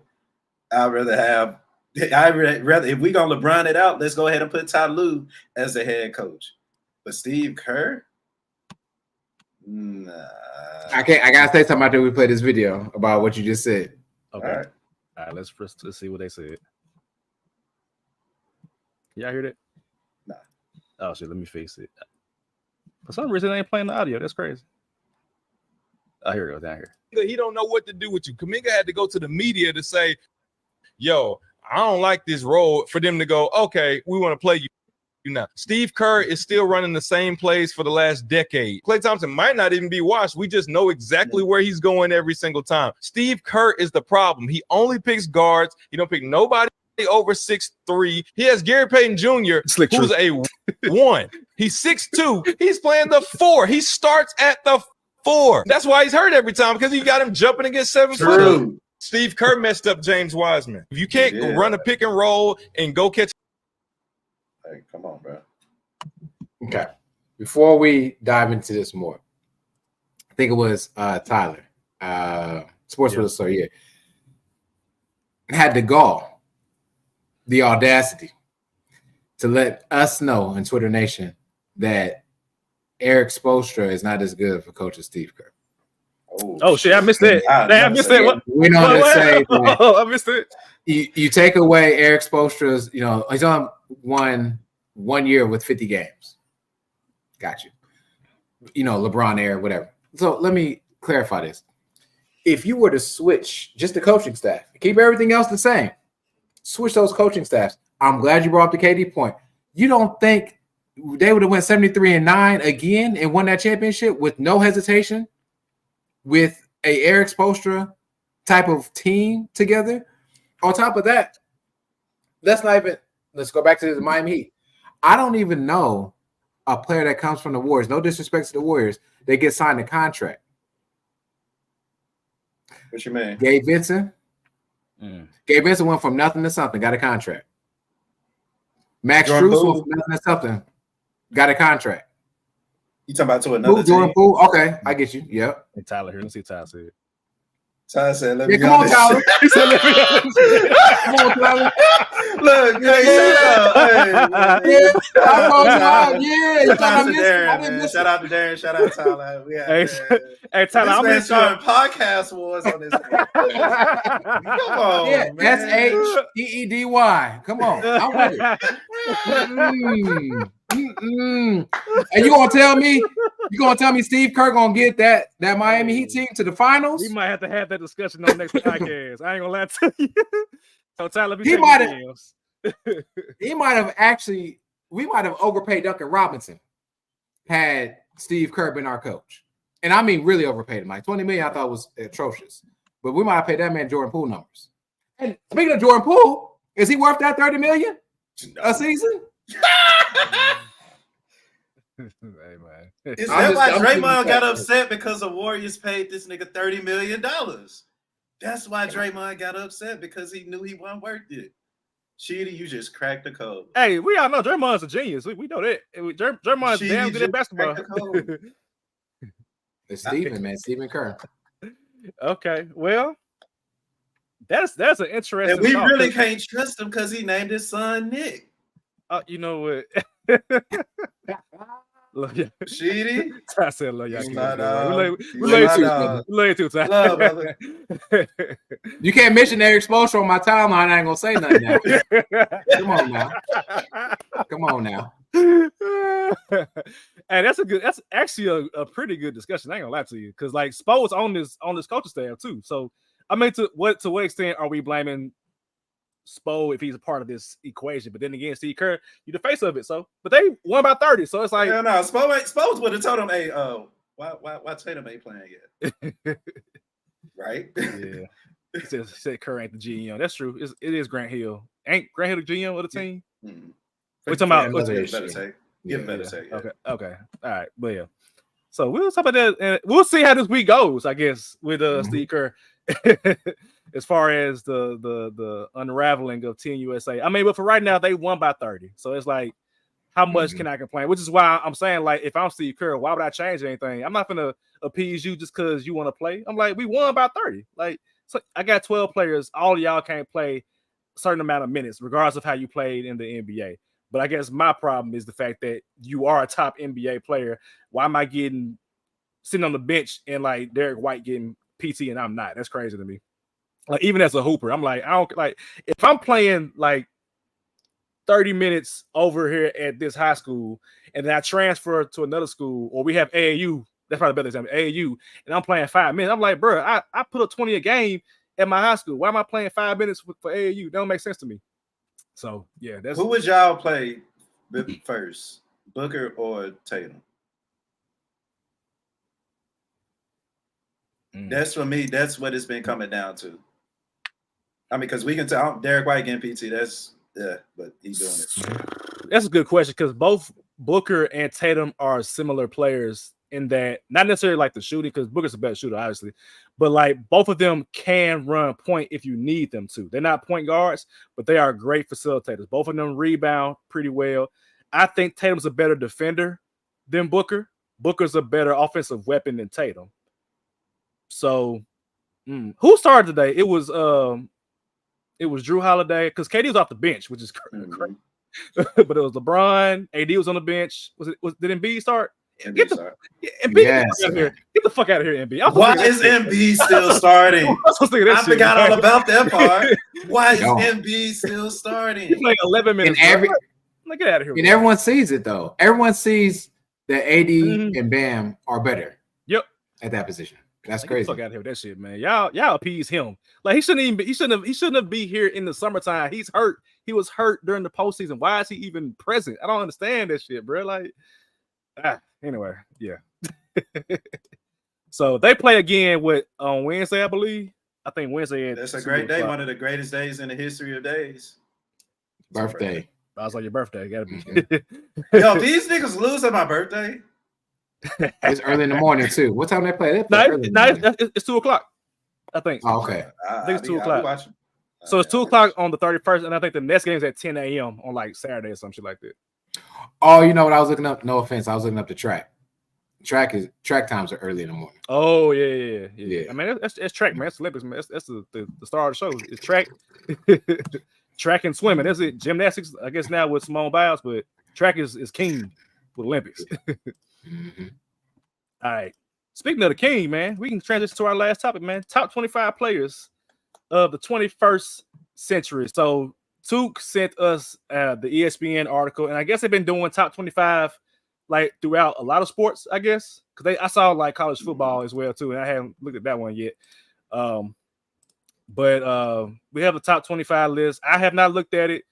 I'd rather if we're gonna LeBron it out, let's go ahead and put Ty Lue as the head coach. But Steve Kerr, nah. I gotta say something after we play this video about what you just said. Okay. All right, let's see what they said. Y'all hear that? Nah. Oh shit, let me face it. For some reason, they ain't playing the audio. That's crazy. Oh, here it goes down here. He don't know what to do with you. Kuminga had to go to the media to say, yo, I don't like this role, for them to go, okay, we want to play you now. Steve Kerr is still running the same plays for the last decade. Klay Thompson might not even be washed. We just know exactly where he's going every single time. Steve Kerr is the problem. He only picks guards. He don't pick nobody over 6'3". He has Gary Payton Jr., who's a 1. He's 6'2". He's playing the 4. He starts at the 4. That's why he's hurt every time, because you got him jumping against 7-footers. Steve Kerr messed up James Wiseman. If you can't run a pick and roll and go catch. Hey, come on, bro. Okay. Before we dive into this more, I think it was Tyler, Sports with us, had the gall, the audacity to let us know in Twitter Nation that Eric Spoelstra is not as good for Coach as Steve Kerr. Oh shit! I missed that. I missed that. What? We know to say that I missed it. You take away Eric Spoelstra's, he's on one year with 50 games. Got you. LeBron era, whatever. So let me clarify this. If you were to switch just the coaching staff, keep everything else the same, switch those coaching staffs. I'm glad you brought up the KD point. You don't think they would have went 73-9 again and won that championship with no hesitation, with a Eric Spoelstra type of team together? On top of that, let's go back to the Miami Heat. I don't even know a player that comes from the Warriors, no disrespect to the Warriors, they get signed a contract. What you mean? Gabe Vincent. Gabe Vincent went from nothing to something, got a contract. Max Strus went from nothing to something, got a contract. You talking about to another Jordan team? Poole? Okay, I get you. Yep. And Tyler here. Let's see Tyler said. Tyler said, let me Come on, Tyler. He said, let me Come on, Tyler. Look, hey, shout out. Yeah, Shout out to Darren. Shout out to Darren. Shout out to Tyler. Hey, Tyler, I'm this man starting podcast wars on this. Come on, man. SHEEDY. Come on, I'm with it. And you gonna tell me Steve Kerr gonna get that Miami Heat team to the finals? We might have to have that discussion on next podcast. I ain't gonna lie to you. So Tyler, he might have actually. We might have overpaid Duncan Robinson had Steve Kerr been our coach, and I mean really overpaid him. Like $20 million, I thought was atrocious, but we might have paid that man Jordan Poole numbers. And speaking of Jordan Poole, is he worth that $30 million a season? Hey, man. Is that why Draymond got upset because the Warriors paid this nigga $30 million? That's why Draymond got upset, because he knew he wasn't worth it. Sheedy, you just cracked the code. Hey, we all know Draymond's a genius. We know that. Draymond's damn good at basketball. It's Stephen Kerr. Okay, well, That's an interesting. And we thought, really 'cause, can't trust him because he named his son Nick. you know what? Look, yeah. Sheedy, I said, "Love y'all." he's keep my it going. dog. We He's love you my too. dog. We love you too, Ty. Love, brother. You can't mention Eric Spoelstra on my timeline. I ain't gonna say nothing now. Come on now. Come on now. And that's actually a pretty good discussion. I ain't gonna lie to you, because like Spo's on this coaching staff too. So I mean, to what extent are we blaming Spo if he's a part of this equation? But then again, Steve Kerr, you're the face of it. So, but they won by 30. So it's like, Yeah, no, Spo would have told him, hey, why Tatum ain't playing yet? Right? yeah. He said Kerr ain't the GM. That's true. It is Grant Hill. Ain't Grant Hill the GM of the team? Mm-hmm. We're talking about Another Give issue. better take. Give better take. Yeah. Okay. All right. But yeah. So we'll talk about that, and we'll see how this week goes, I guess, with Steve Kerr. As far as the unraveling of Team USA. I mean, but for right now, they won by 30. So it's like, how much can I complain? Which is why I'm saying, like, if I'm Steve Kerr, why would I change anything? I'm not gonna appease you just because you want to play. I'm like, we won by 30. Like, so I got 12 players. All of y'all can't play a certain amount of minutes, regardless of how you played in the NBA. But I guess my problem is the fact that you are a top NBA player. Why am I sitting on the bench and like Derek White getting PT and I'm not? That's crazy to me. Like, even as a hooper, I'm like, I don't like, if I'm playing like 30 minutes over here at this high school and then I transfer to another school, or we have AAU, that's probably a better example, AAU, and I'm playing 5 minutes. I'm like, bro, I put up 20 a game at my high school. Why am I playing 5 minutes for AAU? That don't make sense to me. So yeah, that's Who would y'all play first, Booker or Tatum? That's for me. That's what it's been coming down to. I mean, because we can tell Derek White getting PT. That's but he's doing it. That's a good question, because both Booker and Tatum are similar players in that, not necessarily like the shooting, because Booker's a better shooter, obviously, but like both of them can run point if you need them to. They're not point guards, but they are great facilitators. Both of them rebound pretty well. I think Tatum's a better defender than Booker. Booker's a better offensive weapon than Tatum. So, who started today? It was Drew Holiday, because KD was off the bench, which is great. But it was LeBron. AD was on the bench. Did Embiid start? Get the fuck out of here, Embiid. Why is Embiid still starting? I forgot all about that part. Why is Embiid still starting? He's like 11 minutes. Get out of here. And everyone sees it though. Everyone sees that AD and Bam are better. Yep. At that position. That's crazy. Get the fuck out of here with that shit, man. Y'all appease him. Like, he shouldn't have be here in the summertime. He's hurt. He was hurt during the postseason. Why is he even present? I don't understand that shit, bro. Like, anyway, yeah. So they play again on Wednesday, I believe. I think Wednesday. That's a great day. One of the greatest days in the history of days. Birthday. I was like, your birthday. Gotta be. Yo, these niggas lose at my birthday. It's early in the morning too. What time they play? It's 2:00. I think. Oh, okay. I think it's 2:00. So it's 2:00 on the 31st, and I think the next game is at 10 a.m. on like Saturday or some shit like that. Oh, you know what I was looking up? No offense, I was looking up the track. Track times are early in the morning. Oh yeah. I mean, that's track, man. That's Olympics, man. That's the star of the show. It's track, track and swimming. That's it. Gymnastics, I guess now with Simone Biles, but track is king with Olympics. All right. Speaking of the king, man, we can transition to our last topic, man. Top 25 players of the 21st century. So Took sent us the ESPN article, and I guess they've been doing top 25 like throughout a lot of sports, I guess, because I saw like college football as well too, and I haven't looked at that one yet. But we have a top 25 list. I have not looked at it.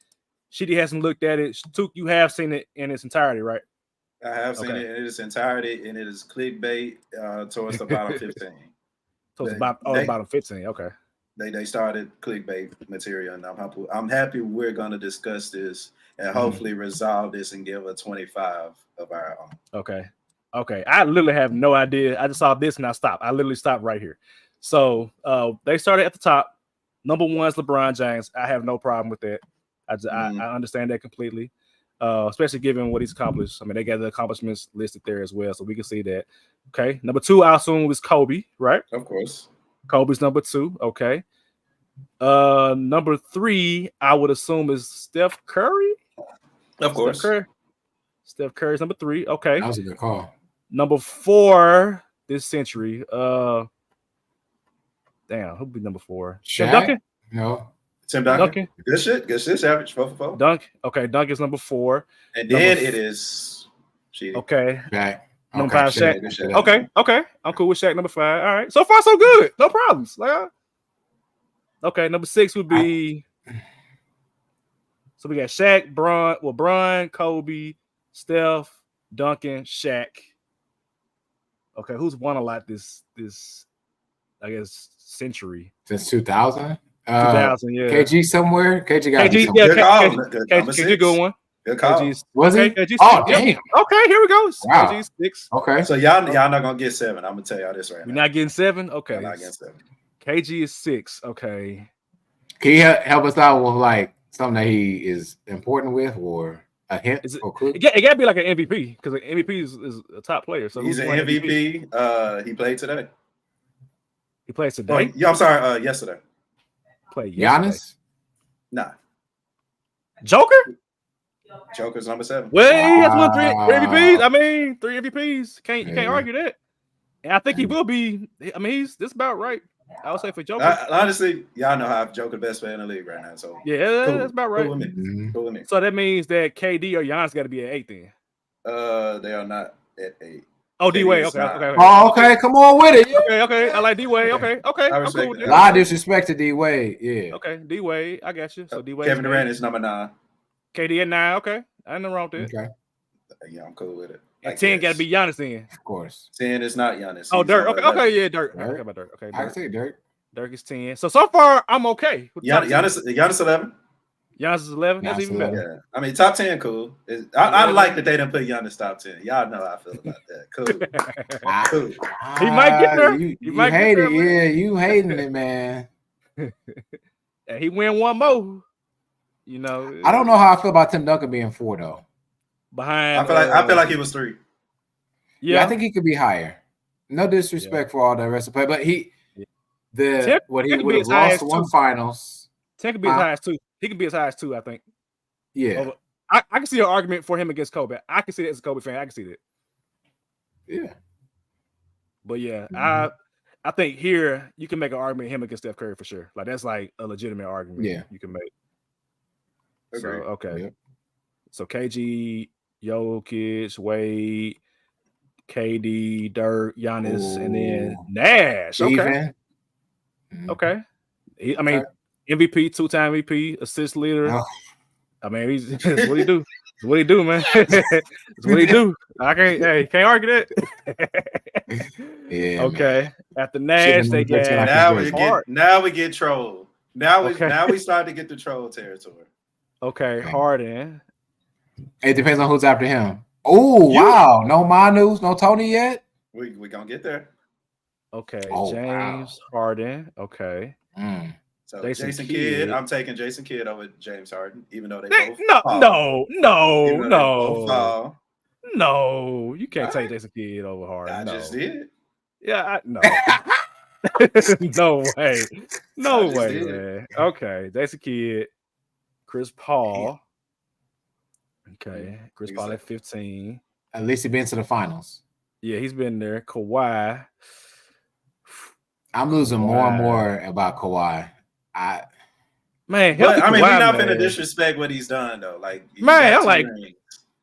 Shitty hasn't looked at it. Took, you have seen it in its entirety, right? I have seen it in its entirety, and it is clickbait towards the bottom 15. Towards the bottom 15. Okay. They started clickbait material, and I'm happy we're going to discuss this and hopefully resolve this and give a 25 of our own. Okay. I literally have no idea. I just saw this and I stopped. I literally stopped right here. So they started at the top. Number one is LeBron James. I have no problem with that. I understand that completely, especially given what he's accomplished. I mean, they got the accomplishments listed there as well, so we can see that. Okay. Number two, I assume, was Kobe, right? Of course. Kobe's number two. Okay. Number 3, I would assume is Steph Curry. Of course. Steph Curry's number 3. Okay. That was a good call. Number 4 this century. Damn, who'd be number 4? Tim Shaq? Duncan? No. Tim Duncan. Duncan. Good shit. Good shit. Average 4 for 4. Dunk. Okay, Duncan's number 4. And Number then f- it is cheating. Okay. Shaq. Number Okay, 5, Shaq. Shaq. Shaq. Okay. I'm cool with Shaq number 5. All right. So far, so good. No problems. Okay, number 6 would be. So we got Shaq, Bron, Kobe, Steph, Duncan, Shaq. Okay, who's won a lot this I guess century? Since 2000? 2000, yeah. KG somewhere? KG got to be KG, somewhere. yeah, Good call. KG, Number KG, 6. good one. Good call. KG's, Was he? KG's Oh, yep. damn. Okay, here we go. Wow. KG's 6. Okay. So y'all not gonna get 7. I'm gonna tell y'all this right We're now. not getting 7? Okay. Y'all not getting 7. KG is 6. Okay. Can you help us out with like something that he is important with, or a hint Is it- or clue? It got to be like an MVP because an MVP is a top player. So He's who's an playing MVP. He played today. He plays Oh, today. yeah, I'm sorry. Yesterday. Play yesterday. Giannis? Nah. Joker? Joker's number 7. Well, he has won 3 Wow. MVPs. I mean, 3 MVPs. You Yeah. can't argue that. And I think he will be. I mean, this about right. I would say for Joker. Honestly, y'all know how Joker the best player in the league right now. So Yeah, cool. that's about right. Cool with me. Mhm. Cool with me. So that means that KD or Giannis got to be at 8 then. They are not at 8. Oh, D Wade. is Okay, not. okay. Oh, okay. Come on with it. Okay. I like D Wade. Okay. I I'm respect cool with that. A that. lot of disrespect to D Wade. Yeah. Okay, D Wade. I got you. So D Wade. Kevin Durant is number 9. KD at 9. Okay, I ain't nothing wrong with that. Okay. Yeah, I'm cool with it. And I 10 got guess. to be Giannis then. Of course. 10 is not Giannis. Oh, He's Dirk. number Okay, 11. yeah, Dirk. Dirk. Okay, about Dirk. Okay, I can Dirk. say Dirk. Dirk is 10. So far, I'm okay. with the top 10. Giannis 11. Giannis is 11. That's Giannis even 11. better. Yeah, I mean top 10 cool. I like that they didn't put Giannis top 10. Y'all know how I feel about that. Cool. Cool. He might get there. You, He might get hate there, it. man. Yeah, you hating it, man. And he win one more. You know, I don't know how I feel about Tim Duncan being 4 though. behind. I feel like he was 3. Yeah, I think he could be higher. No disrespect for all the rest of the play, but he Tim what he could be would have as high lost as one 2. finals. 10 could be as high as 2. He could be as high as 2, I think. Yeah, Over- I can see an argument for him against Kobe. I can see that as a Kobe fan. I can see that. yeah. But yeah, Mhm. I think here you can make an argument him against Steph Curry for sure. Like that's like a legitimate argument. Yeah. You can make. So Agreed. okay. Yep. So KG, Jokic, Wade, KD, Dirk, Giannis, and then Ooh. Nash. Okay. Even. Mhm. Okay. I mean, MVP, 2-time MVP, assist leader. Oh. I mean, he's that's what he do. That's what he do, man. That's what he do. Can't argue that. Yeah. Okay. After Nash, they moved that to got like Now we get trolled. Now Okay. we start to get the troll territory. okay, Harden. It depends on who's after him. Oh, wow. No Manus, no Tony yet? We gonna get there. Okay, Oh, James Harden. Okay. Mm. So Jason Jason Kidd. Kidd, I'm taking Jason Kidd over James Harden, even though they Hey, both No, fall. no, Even though they both no, fall. no. You can't All take right. Jason Kidd over Harden. I No. just did. Yeah, no. No way. No I just way, did. man. Okay, Jason Kidd, Chris Paul. Okay, Chris Paul at 15. At least he been to the finals. Yeah, he's been there. Kawhi. I'm losing more and Kawhi. more about Kawhi. Man, But, I mean, Kawhi, we're not man. gonna disrespect what he's done though. Like, he Man, got I'm like- 2 rings.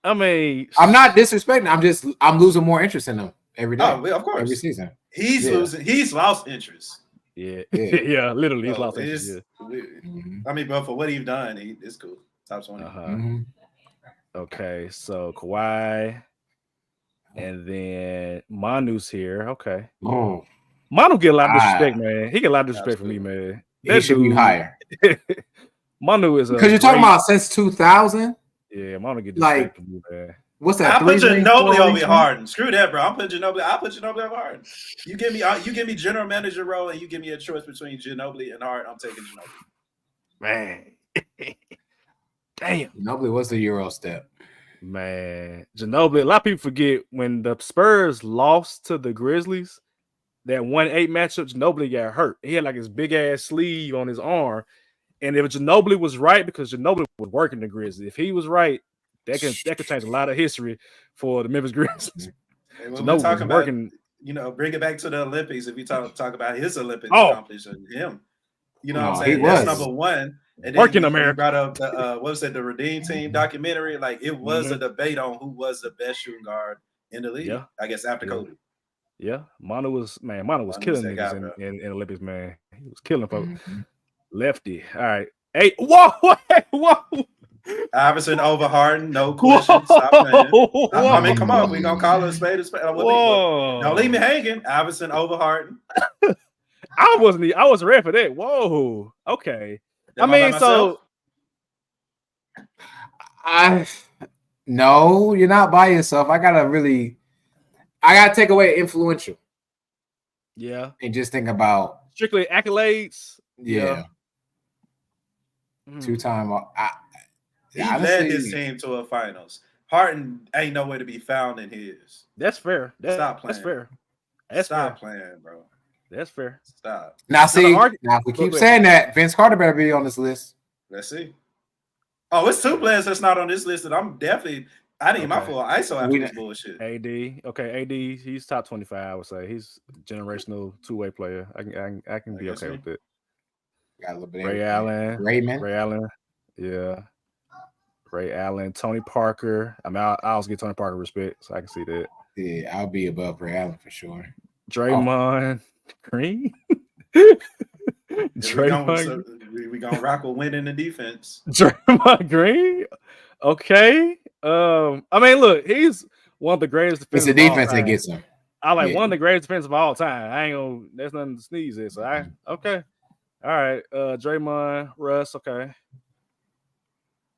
I mean, I'm not disrespecting. I'm losing more interest in him every day, Oh, well, of every course. season. He's Yeah. losing. He's lost interest. Yeah, Yeah. yeah, literally, he's So lost interest. it's- Yeah. Mhm. I mean, but for what he's done, it's cool. Top 20. Uh-huh. Mhm. Okay, so Kawhi, and then Manu's here. Okay, Oh, Manu get a lot of Ah. disrespect, man. He get a lot of disrespect from me, man. he should be higher Manu is because you're talking about since 2000. yeah. Manu get like, disrespect from me, man. What's I that? put 3 rings, Ginobili 4 over rings? Harden. Screw that, bro. I'm putting Ginobili. I put Ginobili over Harden. You give me general manager role, and you give me a choice between Ginobili and Harden. I'm taking Ginobili. Man, damn, Ginobili was the Euro step. man. Ginobili. A lot of people forget when the Spurs lost to the Grizzlies. that 1-8 matchup, Ginobili got hurt. He had like his big ass sleeve on his arm. And if Ginobili was right, because Ginobili was working the Grizzlies, if he was right, that could change a lot of history for the Memphis Grizzlies. And when Ginobili we're talking was working. bring it back to the Olympics. If you talk about his Olympic accomplishment, him, you know what I'm saying? That's number one. And then Working you America. brought up the what was it, the Redeem Team documentary? Like it was a debate on who was the best shooting guard in the league. Yeah. I guess after Kobe. Yeah, Manu was killing niggas in Olympics, man. He was killing folks. Lefty. All right. Hey, whoa. Iverson over Harden, no question. Stop playing. I mean, come on, we gonna call it a spade. Don't leave me hanging. Iverson over Harden. I was ready for that. Whoa. Okay. No, you're not by yourself. I gotta take away influential. Yeah. And just think about strictly accolades. Yeah. 2-time. He led his team to a finals. Harden ain't nowhere to be found in his. That's fair. Stop playing. That's fair. Stop playing, bro. That's fair. Stop. Now, if we keep saying that, Vince Carter better be on this list. Let's see. Oh, it's 2 players that's not on this list that I need my full ISO after this bullshit. AD. Okay, AD, he's top 25, I would say. He's a generational two-way player. I can be okay with it. Got a little bit Ray Allen. Ray Allen. Yeah. Ray Allen, Tony Parker. I mean, I always get Tony Parker respect, so I can see that. Yeah, I'll be above Ray Allen for sure. Draymond Green. We gonna rock with winning the defense. Draymond Green. Okay. I mean, look, he's one of the greatest defenders. It's the defense that gets him. One of the greatest defenders of all time. I ain't gonna. There's nothing to sneeze at. So okay. All right. Draymond, Russ. Okay.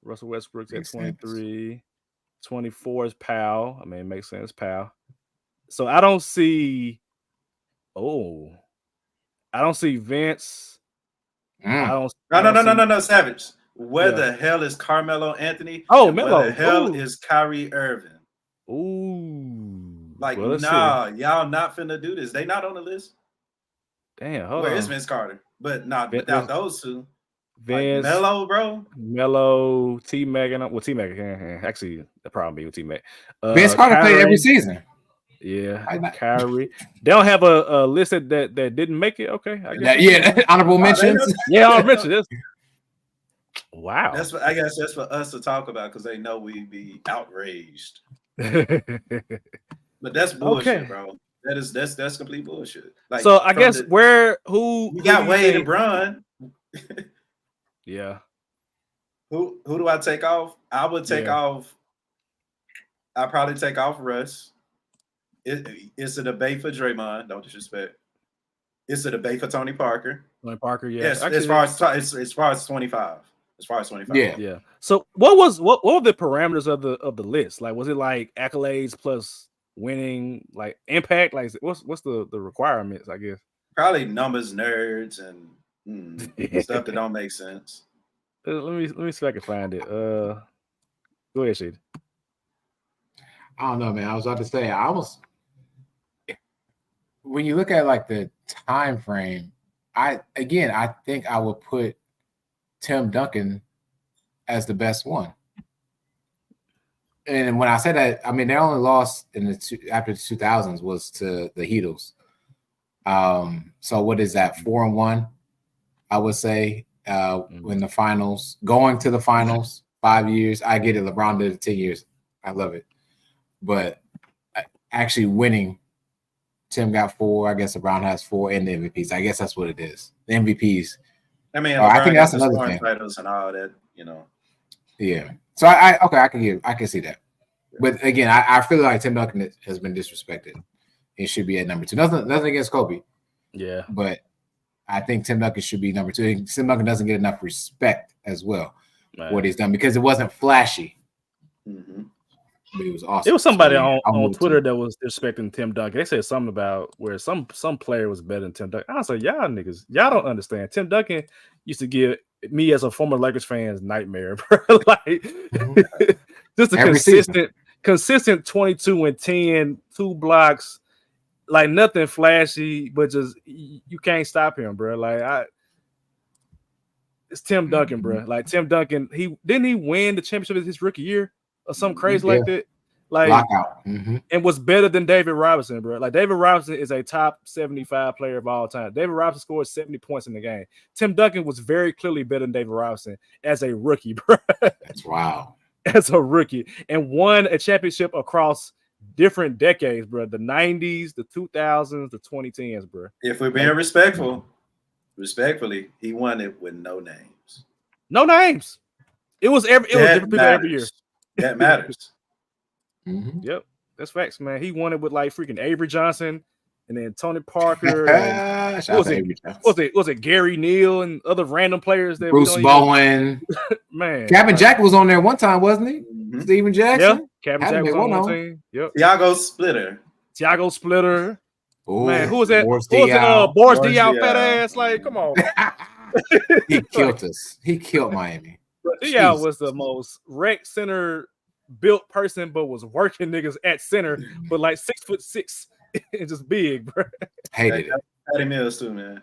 Russell Westbrook's at 23. Sense. 24 is Powell. I mean, it makes sense. Powell. So I don't see. I don't see Vince. No, Savage. Where the hell is Carmelo Anthony? Melo. Where the hell is Kyrie Irving? Ooh. Y'all not finna do this. They not on the list. Damn. Where is Vince Carter? But not without those two. Vince, Melo, bro. Melo, T-Mac. Well, T-Mac. Actually, the problem be with T-Mac. Vince Carter played every season. Yeah, Kyrie. They don't have a list that didn't make it. Okay, I guess. Honorable mentions. Honorable mentions. Wow. I guess that's for us to talk about because they know we be outraged. But that's bullshit, bro. That's complete bullshit. Like, so I guess who we got Wade and Bron. Yeah. Who do I take off? I would take off. I'll probably take off Russ. It's a debate for Draymond. Don't disrespect. It's a debate for Tony Parker. Tony Parker, yeah. Yes, as far as 25. As far as 25. Yeah. So what were the parameters of the list? Like, was it like accolades plus winning, like impact? Like, what's the requirements? I guess probably numbers, nerds, and stuff that don't make sense. Let me see if I can find it. Go ahead, Shady. I don't know, man. I was about to say when you look at like the time frame, I think I would put Tim Duncan as the best one. And when I say that, I mean they only lost after the 2000s was to the Heatles. So what is that? 4-1, I would say. In the finals, going to the finals, 5 years. I get it. LeBron did it 10 years. I love it. But actually winning, Tim got 4. I guess LeBron has 4 and the MVPs. I guess that's what it is. The MVPs. I mean, I think that's another thing. Titles and all that, Yeah. So I can see that. But again, I feel like Tim Duncan has been disrespected. It should be at number 2. Nothing against Kobe. Yeah. But I think Tim Duncan should be number 2. Tim Duncan doesn't get enough respect as well for what he's done because it wasn't flashy. Mm-hmm. But it was awesome. It was somebody on Twitter that was disrespecting Tim Duncan. They said something about where some player was better than Tim Duncan. I was like, y'all niggas, y'all don't understand. Tim Duncan used to give me as a former Lakers fan nightmare, bro. Like just a consistent 22 and 10, 2 blocks. like nothing flashy, but just you can't stop him, bro. Like it's Tim Duncan, bro. Like Tim Duncan, he win the championship his rookie year or something crazy like that. Like lockout. And was better than David Robinson, bro. Like David Robinson is a top 75 player of all time. David Robinson scored 70 points in the game. Tim Duncan was very clearly better than David Robinson as a rookie, bro. That's wow. As a rookie, and won a championship across different decades, bro. The 90s, the 2000s, the 2010s, bro. If we're being respectfully, he won it with no names. No names. It was different people every year. That matters. Yep, that's facts, man. He won it with like freaking Avery Johnson, and then Tony Parker. And was it Gary Neal and other random players that Bruce Bowen, man. Kevin Jack was on there one time, wasn't he? Steven Jackson. Yeah, Kevin Jack was on one team. Yep. Thiago Splitter. Ooh, Man, who was that? Boris Diaw, fat ass. Like, come on. He killed us. He killed Miami. Diaw was the most rec center built person, but was working niggas at center, but like 6'6" and just big, bro. Hated it. Patty Mills too, man.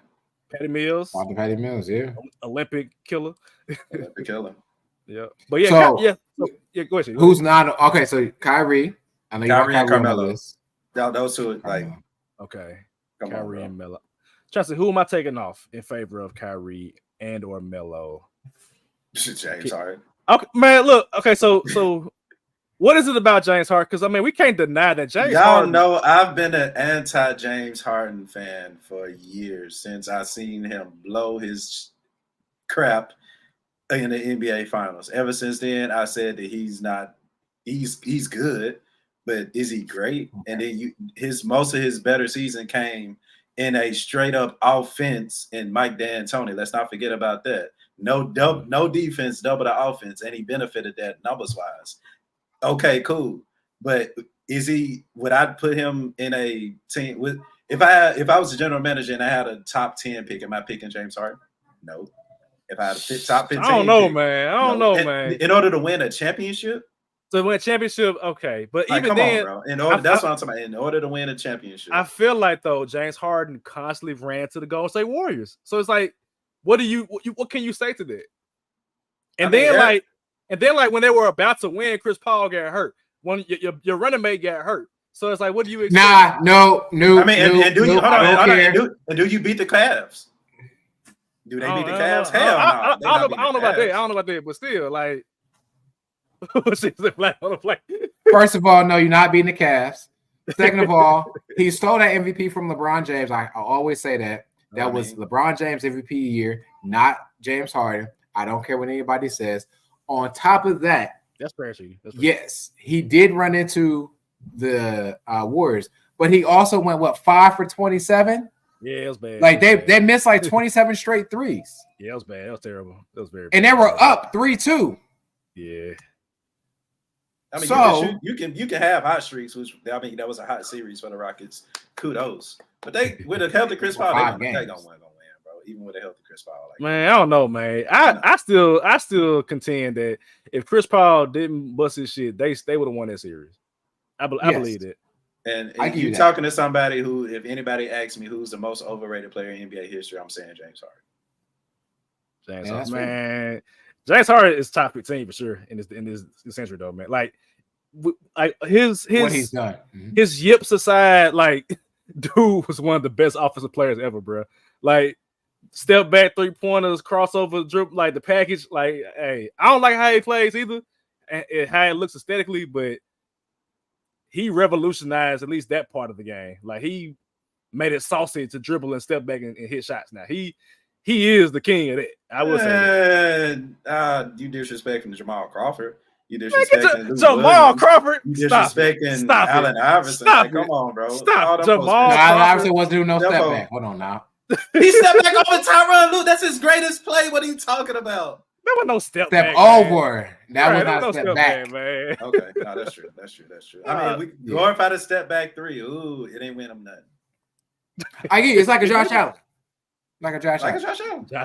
Patty Mills, yeah. Olympic killer. Olympic killer. Yeah, but yeah, go ahead. Who's not okay? So Kyrie, I know Kyrie and Carmelo. Those two, like, okay, come Kyrie on, and Melo. Chelsea, who am I taking off in favor of Kyrie and or Melo? James Harden. Okay, man. Look, okay, so what is it about James Harden? Because I mean, we can't deny that James Harden. Know I've been an anti-James Harden fan for years since I seen him blow his crap in the NBA Finals. Ever since then, I said that he's good, but is he great? And then most of his better season came in a straight up offense in Mike D'Antoni. Let's not forget about that. No defense, double the offense, and he benefited that numbers wise. Okay, cool. But would I put him in a team with if I was a general manager and I had a top 10 pick, am I picking James Harden? No. If I had a top 15, I don't know, man. In order to win a championship? To win a championship, okay. But like, even then, bro. That's what I'm talking about. In order to win a championship. I feel like though James Harden constantly ran to the Golden State Warriors. So it's like, what can you say to that? And then when they were about to win, Chris Paul got hurt. When your running mate got hurt. So it's like, what do you expect? No. I mean, do you beat the Cavs? Do they beat the Cavs? Hell no. I don't know about that. I don't know about that, but still, like, first of all, no, you're not beating the Cavs. Second of all, he stole that MVP from LeBron James. I always say that. That was LeBron James MVP year, not James Harden. I don't care what anybody says. On top of that, that's crazy. Yes, he did run into the Warriors, but he also went 5 for 27. Yeah, it was bad. Like they missed like 27 straight threes. Yeah, it was bad. It was terrible. It was very. And bad. They were up 3-2. Yeah. I mean, you can have hot streaks, which I mean that was a hot series for the Rockets. Kudos, but they with a healthy Chris Paul, they gonna win, bro. Even with a healthy Chris Paul, like, man, I don't know, man. I still contend that if Chris Paul didn't bust his shit, they would have won that series. I believe it. And you talking to somebody who, if anybody asks me who's the most overrated player in NBA history, I'm saying James Harden. James Harden, man. James Harden is top 15 for sure in this century, though, man. Like his what he's done, his yips aside, like dude was one of the best offensive players ever, bro. Like step back 3-pointers, crossover, dribble, like the package. Like, hey, I don't like how he plays either, and how it looks aesthetically, but he revolutionized at least that part of the game. Like he made it saucy to dribble and step back and hit shots. Now he is the king of that. I will say that. You disrespecting Jamal Crawford. You disrespecting Jamal Crawford. You disrespecting Allen Iverson. Like, come on, bro. Stop. Jamal Allen Iverson wasn't doing no step back. Hold on now. He stepped back over Tyronn Lue. That's his greatest play. What are you talking about? There was no step over. Man. That was not step back, man. Okay, no, that's true. I mean, we glorified a step back 3. Ooh, it ain't win them nothing. I get it. It's like a Josh Allen. Josh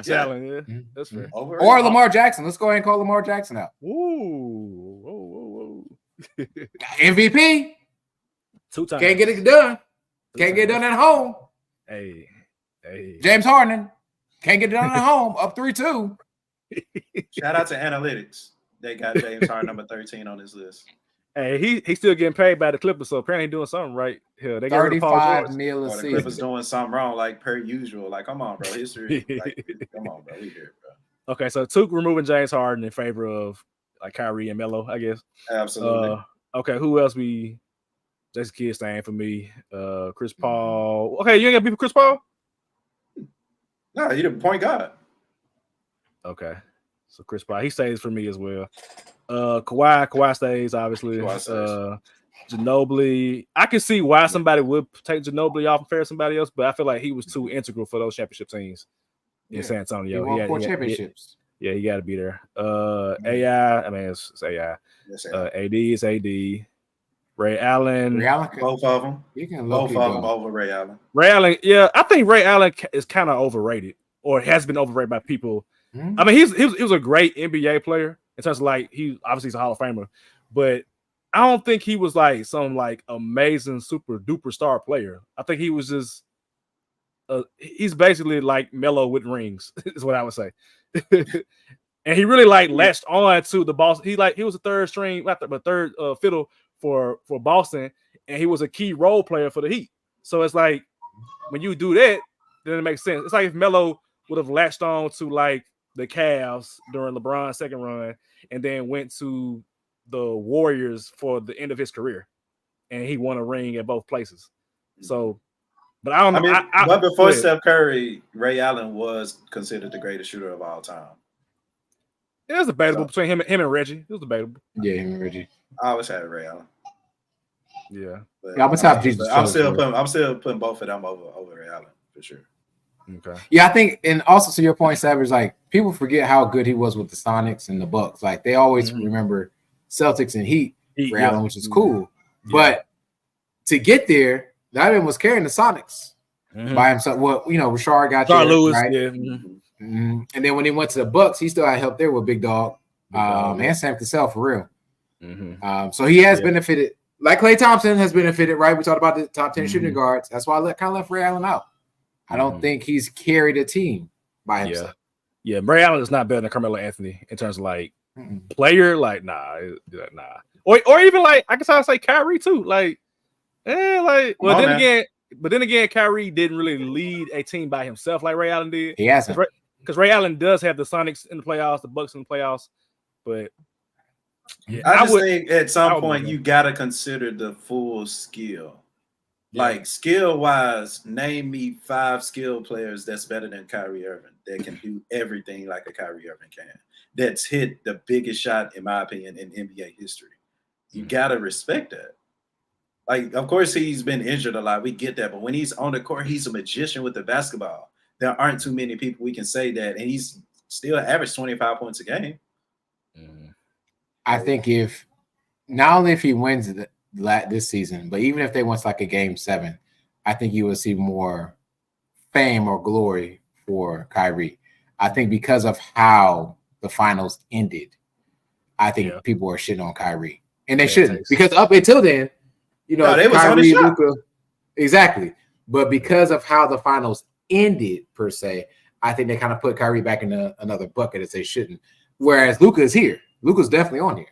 Allen. Yeah. That's fair. Or Lamar Jackson. Let's go ahead and call Lamar Jackson out. Ooh. Whoa. MVP. 2 times. Can't get it done. Can't get done at home. Hey. James Harden can't get it done at home. Up 3-2. Shout out to analytics. They got James Harden number 13 on his list. Hey, he's still getting paid by the Clippers, so apparently he's doing something right here. They got rid of Paul 35 George. mil a The season. Clippers doing something wrong, like per usual. Like, come on, bro. History. Like, come on, bro. We here, bro. Okay, so Took removing James Harden in favor of like Kyrie and Melo, I guess. Absolutely. Okay, who else that's kid staying for me? Chris Paul. Okay, you ain't got people Chris Paul? No, you the point guard. Okay. So Chris Paul, he stays for me as well. Kawhi stays, obviously. Kawhi stays. Ginobili. I can see why somebody would take Ginobili off and pair somebody else, but I feel like he was too integral for those championship teams in San Antonio. He won 4 championships. Yeah, he got to be there. AI, I mean, it's AI. Yes, AD is AD. Ray Allen. both of them. You can Both of them over Ray Allen. Ray Allen, yeah, I think Ray Allen is kind of overrated, or has been overrated by people. I mean, he was a great NBA player in terms of like he's a Hall of Famer, but I don't think he was like some like amazing super duper star player. I think he was just he's basically like Melo with rings, is what I would say. And he really like latched on to the Boston. He was a third string, but third fiddle for Boston, and he was a key role player for the Heat. So it's like when you do that, then it makes sense. It's like if Melo would have latched on to like the Cavs during LeBron's second run, and then went to the Warriors for the end of his career, and he won a ring at both places. So, but I don't know. I mean, but before Steph Curry, Ray Allen was considered the greatest shooter of all time. It was debatable between him and Reggie. It was debatable. Yeah, him and Reggie. I always had Ray Allen. Yeah. But, Yeah, I'm still putting both of them over Ray Allen for sure. Okay. Yeah, I think, and also to your point, Savage, like people forget how good he was with the Sonics and the Bucks. Like they always remember Celtics and Heat, Ray Allen, which is cool. Yeah. But to get there, that man was carrying the Sonics by himself. Well, Rashard got there, Lewis, right? Yeah. And then when he went to the Bucks, he still had help there with Big Dog, and Sam Cassell for real. So he has benefited, like Klay Thompson has benefited, right? We talked about the top 10 shooting guards. That's why I kind of left Ray Allen out. I don't think he's carried a team by himself. Yeah, Ray Allen is not better than Carmelo Anthony in terms of like player. Like, nah. Or even like I guess I'd say Kyrie too. Like, but then again, Kyrie didn't really lead a team by himself like Ray Allen did. He hasn't. Because Ray Allen does have the Sonics in the playoffs, the Bucks in the playoffs, but I think at some point you gotta consider the full skill. Like skill-wise, name me 5 skill players that's better than Kyrie Irving that can do everything like a Kyrie Irving can. That's hit the biggest shot, in my opinion, in NBA history. You gotta respect that. Like, of course, he's been injured a lot. We get that, but when he's on the court, he's a magician with the basketball. There aren't too many people we can say that, and he's still averaged 25 points a game. I think not only if he wins this season, but even if they went like a game 7, I think you will see more fame or glory for Kyrie. I think because of how the finals ended, I think people are shitting on Kyrie, and they shouldn't, because up until then, Kyrie, Luka, exactly. But because of how the finals ended per se, I think they kind of put Kyrie back in another bucket as they shouldn't. Whereas Luka is here. Luka's definitely on here.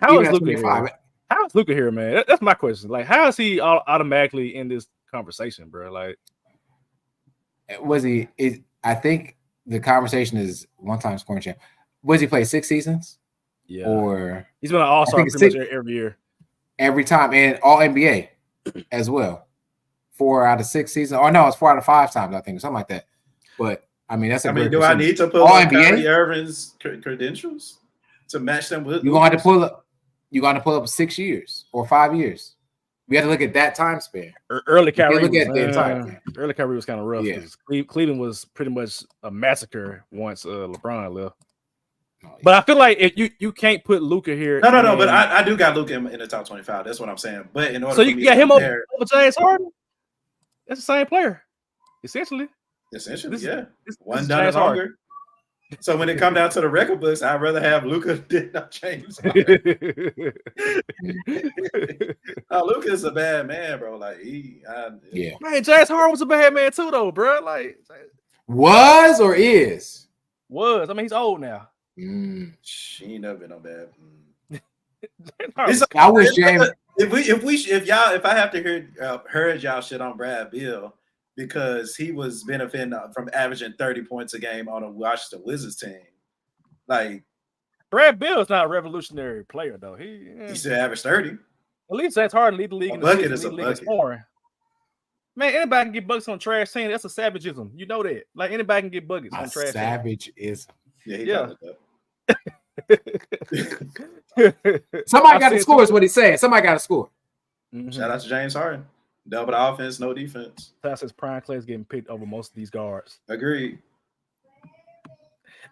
How is Luka here? How is Luka here, man? That's my question. Like, how is he automatically in this conversation, bro? Like, I think the conversation is one-time scoring champ. Was he play 6 seasons? Yeah. Or he's been an all-star pretty much every year. Every time, and all NBA as well. 4 out of 6 seasons. Or no, it's 4 out of 5 times, I think, something like that. But I mean, that's do I need to pull up Kyrie Irving's credentials to match them with? You're going to pull up 6 years or 5 years. We have to look at that time span. Early Kyrie was kind of rough. Yeah. Cleveland was pretty much a massacre once LeBron left. But I feel like if you can't put Luka here. No. But I do got Luka in the top 25. That's what I'm saying. But in order, so you got him over James Harden. That's the same player, essentially. Yeah. One done it longer. So when it come down to the record books, I'd rather have Luka than James Harden. Luka is a bad man, bro. Like Yeah. Man, James Harden was a bad man too, though, bro. Like Was or is? was. I mean, he's old now. She ain't never been no bad. I wish James. If I have to heard y'all shit on Brad Beal because he was benefiting from averaging 30 points a game on a Washington Wizards team, like Brad Beal is not a revolutionary player though. He still averaged 30. At least that's hard to lead the league. A in bucket the is a league in bucket. scoring. Man, anybody can get buckets on trash team. That's a savageism. You know that. Like anybody can get buckets on trash. Savage-ism. Yeah. Somebody got to score, is what he's saying. Somebody got to score. Shout out to James Harden. Double the offense, no defense. That's his prime Clay is getting picked over most of these guards. Agreed.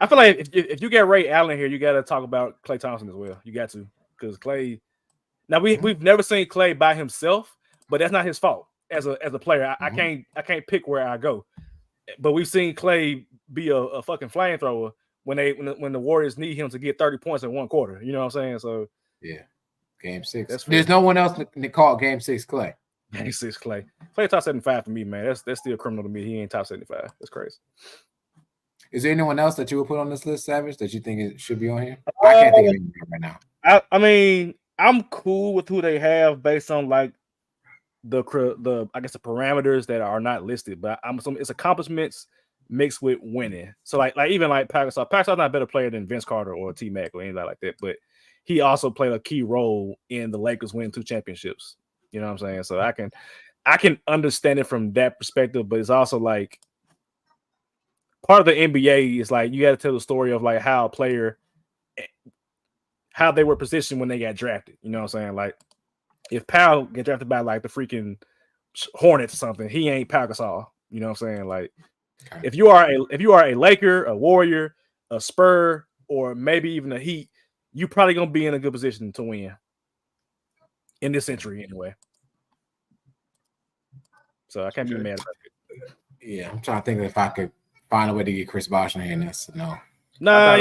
I feel like if you get Ray Allen here, you got to talk about Klay Thompson as well. You got to, because Klay. Now we've never seen Klay by himself, but that's not his fault as a player. I can't pick where I go, but we've seen Klay be a fucking flamethrower when the Warriors need him to get 30 points in one quarter. You know what I'm saying? So yeah, Game 6. There's no one else to call Game 6 Klay. Game 6 Klay. Klay top 75 for me, man. That's still criminal to me. He ain't top 75. That's crazy. Is there anyone else that you would put on this list, Savage, that you think it should be on here? I can't think of anyone right now. I mean, I'm cool with who they have based on like the I guess the parameters that are not listed, but I'm assuming it's accomplishments mixed with winning. So like even like Pagasol. Pagasol's not a better player than Vince Carter or T-Mac or anything like that, but he also played a key role in the Lakers winning 2 championships. You know what I'm saying? So I can understand it from that perspective, but it's also like part of the NBA is like you got to tell the story of like how a player, how they were positioned when they got drafted. You know what I'm saying? Like if Powell get drafted by like the freaking Hornets or something, he ain't Pau Gasol. You know what I'm saying? Like if you are a Laker, a Warrior, a Spur, or maybe even a Heat, you probably gonna be in a good position to win in this century anyway. So I can't be mad about it. Yeah, I'm trying to think if I could find a way to get Chris Bosh in here. And that's no. Nah, I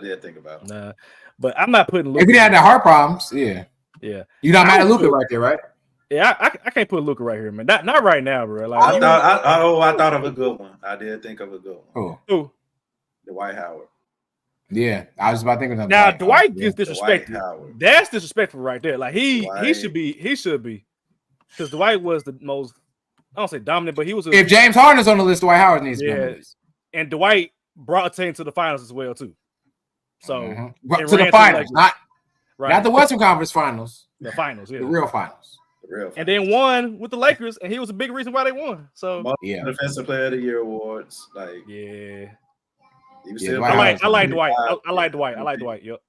did think about it. Nah, but I'm not putting Luka. If he had the heart problems, yeah. You're not mad at Luka right there, right? Yeah, I can't put Luka right here, man. Not right now, bro. Like I thought of a good one. I did think of a good one. Who? Dwight Howard. Yeah, I was about thinking of now. Dwight gets disrespected. That's disrespectful right there. Like he should be because Dwight was the most. I don't say dominant, but he was. If James Harden is on the list, Dwight Howard needs to be on the list. And Dwight brought a team to the finals as well too. So to the finals, not the Western Conference Finals. The finals, yeah, the real finals. And then won with the Lakers, and he was a big reason why they won. So Defensive Player of the Year awards, like I like Dwight. I like Dwight. I like Dwight. Yep,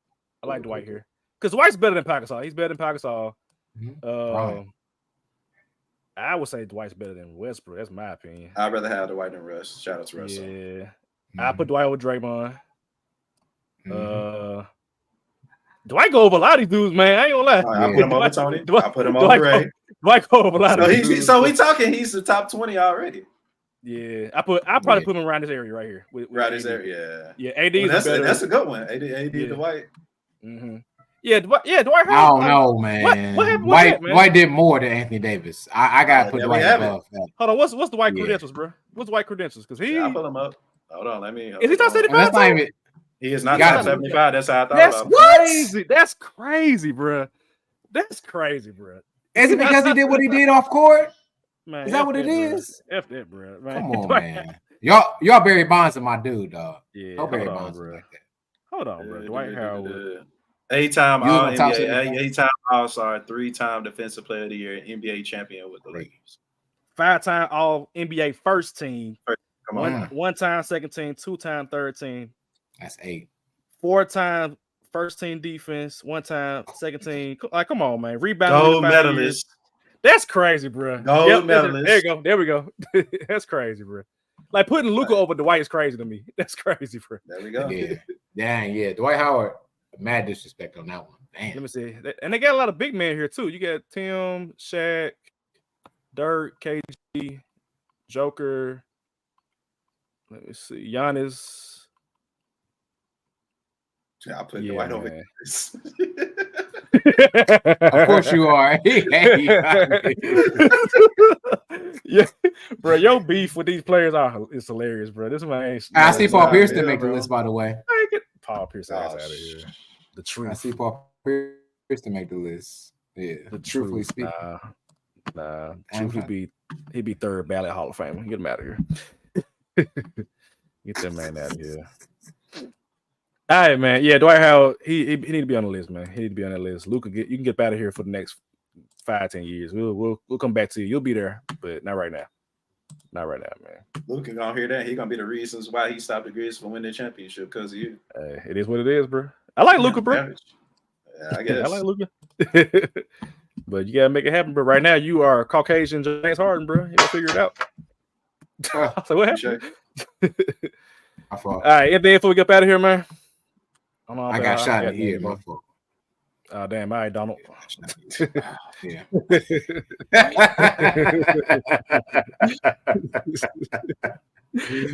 I like Dwight here because Dwight's better than Pagasol. He's better than Pagasol. I would say Dwight's better than Westbrook. That's my opinion. I'd rather have Dwight than Russ. Shout out to Russ. Yeah, I put Dwight with Draymond. Dwight go over a lot of these dudes, man. I ain't gonna lie. I put him over Tony. I put him over Ray. Dwight go over a lot of these dudes. So we talking. He's the top 20 already. Yeah, I probably put him around this area right here. With this area. Yeah, AD. That's a good one. AD Dwight. Yeah, Dwight. I don't know, man. What happened? Dwight did more than Anthony Davis. I gotta put Dwight above that. Hold on, what's the Dwight credentials, bro? What's Dwight credentials? Because I'll pull him up. Hold on, Is he top 75? He is not top 75. That's how I thought about it. Crazy. That's crazy, bro. That's crazy, bro. Is it because he did what he did off court? Man, is that what it is? F that, bro. Man. Come on, man. Y'all Barry Bonds are my dude, dog. Yeah, Barry Bonds bro. Like that. Hold on, bro. Dwight Howard. 8-time All-NBA, 8-time All-Star, 3-time Defensive Player of the Year, NBA champion with the Lakers. 5-time All-NBA first team. Come on. 1-time second team, 2-time third team. That's 8. 4-time first team defense, 1-time second team. Like, come on, man. Rebound. Gold medalist. That's crazy, bro. Gold medalist. There you go. There we go. That's crazy, bro. Like putting Luka over Dwight is crazy to me. That's crazy, bro. There we go. Yeah. Dang, yeah. Dwight Howard, mad disrespect on that one. Damn. Let me see. And they got a lot of big men here, too. You got Tim, Shaq, Dirk, KG, Joker, Let me see. Giannis. Yeah, I put Yeah, Dwight over man. this. Of course you are. Yeah, bro. Your beef with these players is hilarious, bro. This man ain't. I see Paul Nah, Pierce to yeah, make the bro. list, by the way. Get Paul Pierce ass Oh, out of here. The I truth. see Paul Pierce to make the list. Yeah. The Truthfully truth. speaking. Nah. I'm Truth, he'd be third ballot Hall of Famer. Get him out of here. Get that man out of here. All right, man. Yeah, Dwight Howard, he need to be on the list, man. He need to be on that list. Luka, you can get out of here for the next 5-10 years. We'll come back to you. You'll be there, but not right now. Not right now, man. Luka gonna hear that. He gonna be the reasons why he stopped the Grizzlies from winning the championship because of you. It is what it is, bro. I like Luka, bro. Yeah, I guess. I like Luka. But you gotta make it happen, bro. Right now, you are Caucasian James Harden, bro. You gotta figure it out. So what happened? All right, anything before we get out of here, man? I got shot in the ear, my fault. Oh, damn. All right, Donald. Yeah.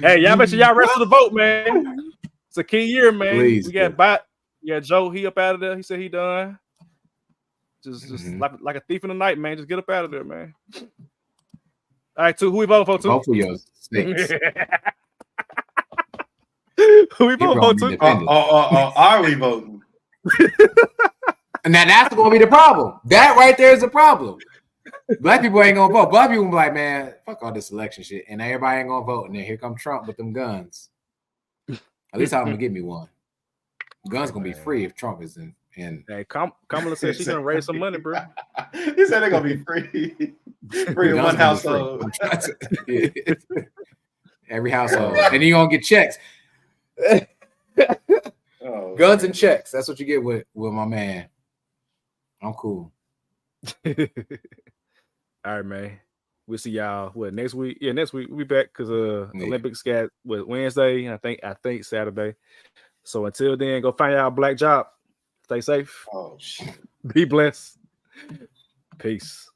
Hey, y'all make sure y'all register the vote, man. It's a key year, man. Please, we got Bot. Yeah, Joe, he up out of there. He said he done. Just like a thief in the night, man. Just get up out of there, man. All right, who we voting for, too? Vote for your snakes. Who we voting for, too? Are we voting? Now that's going to be the problem. That right there is the problem. Black people ain't going to vote. Black people be like, man, fuck all this election shit. And everybody ain't going to vote. And then here come Trump with them guns. At least I'm going to give me one. Guns going to be free if Trump is in. Hey, Kamala said she's going to raise some money, bro. He said they're going to be free. Free in one household. Every household. And then you're going to get checks. Guns and checks. That's what you get with my man. I'm cool. All right, man. We'll see y'all next week. Yeah, next week we'll be back because Olympics got Wednesday and I think Saturday. So until then, go find y'all a black job. Stay safe. Oh shit. Be blessed. Peace.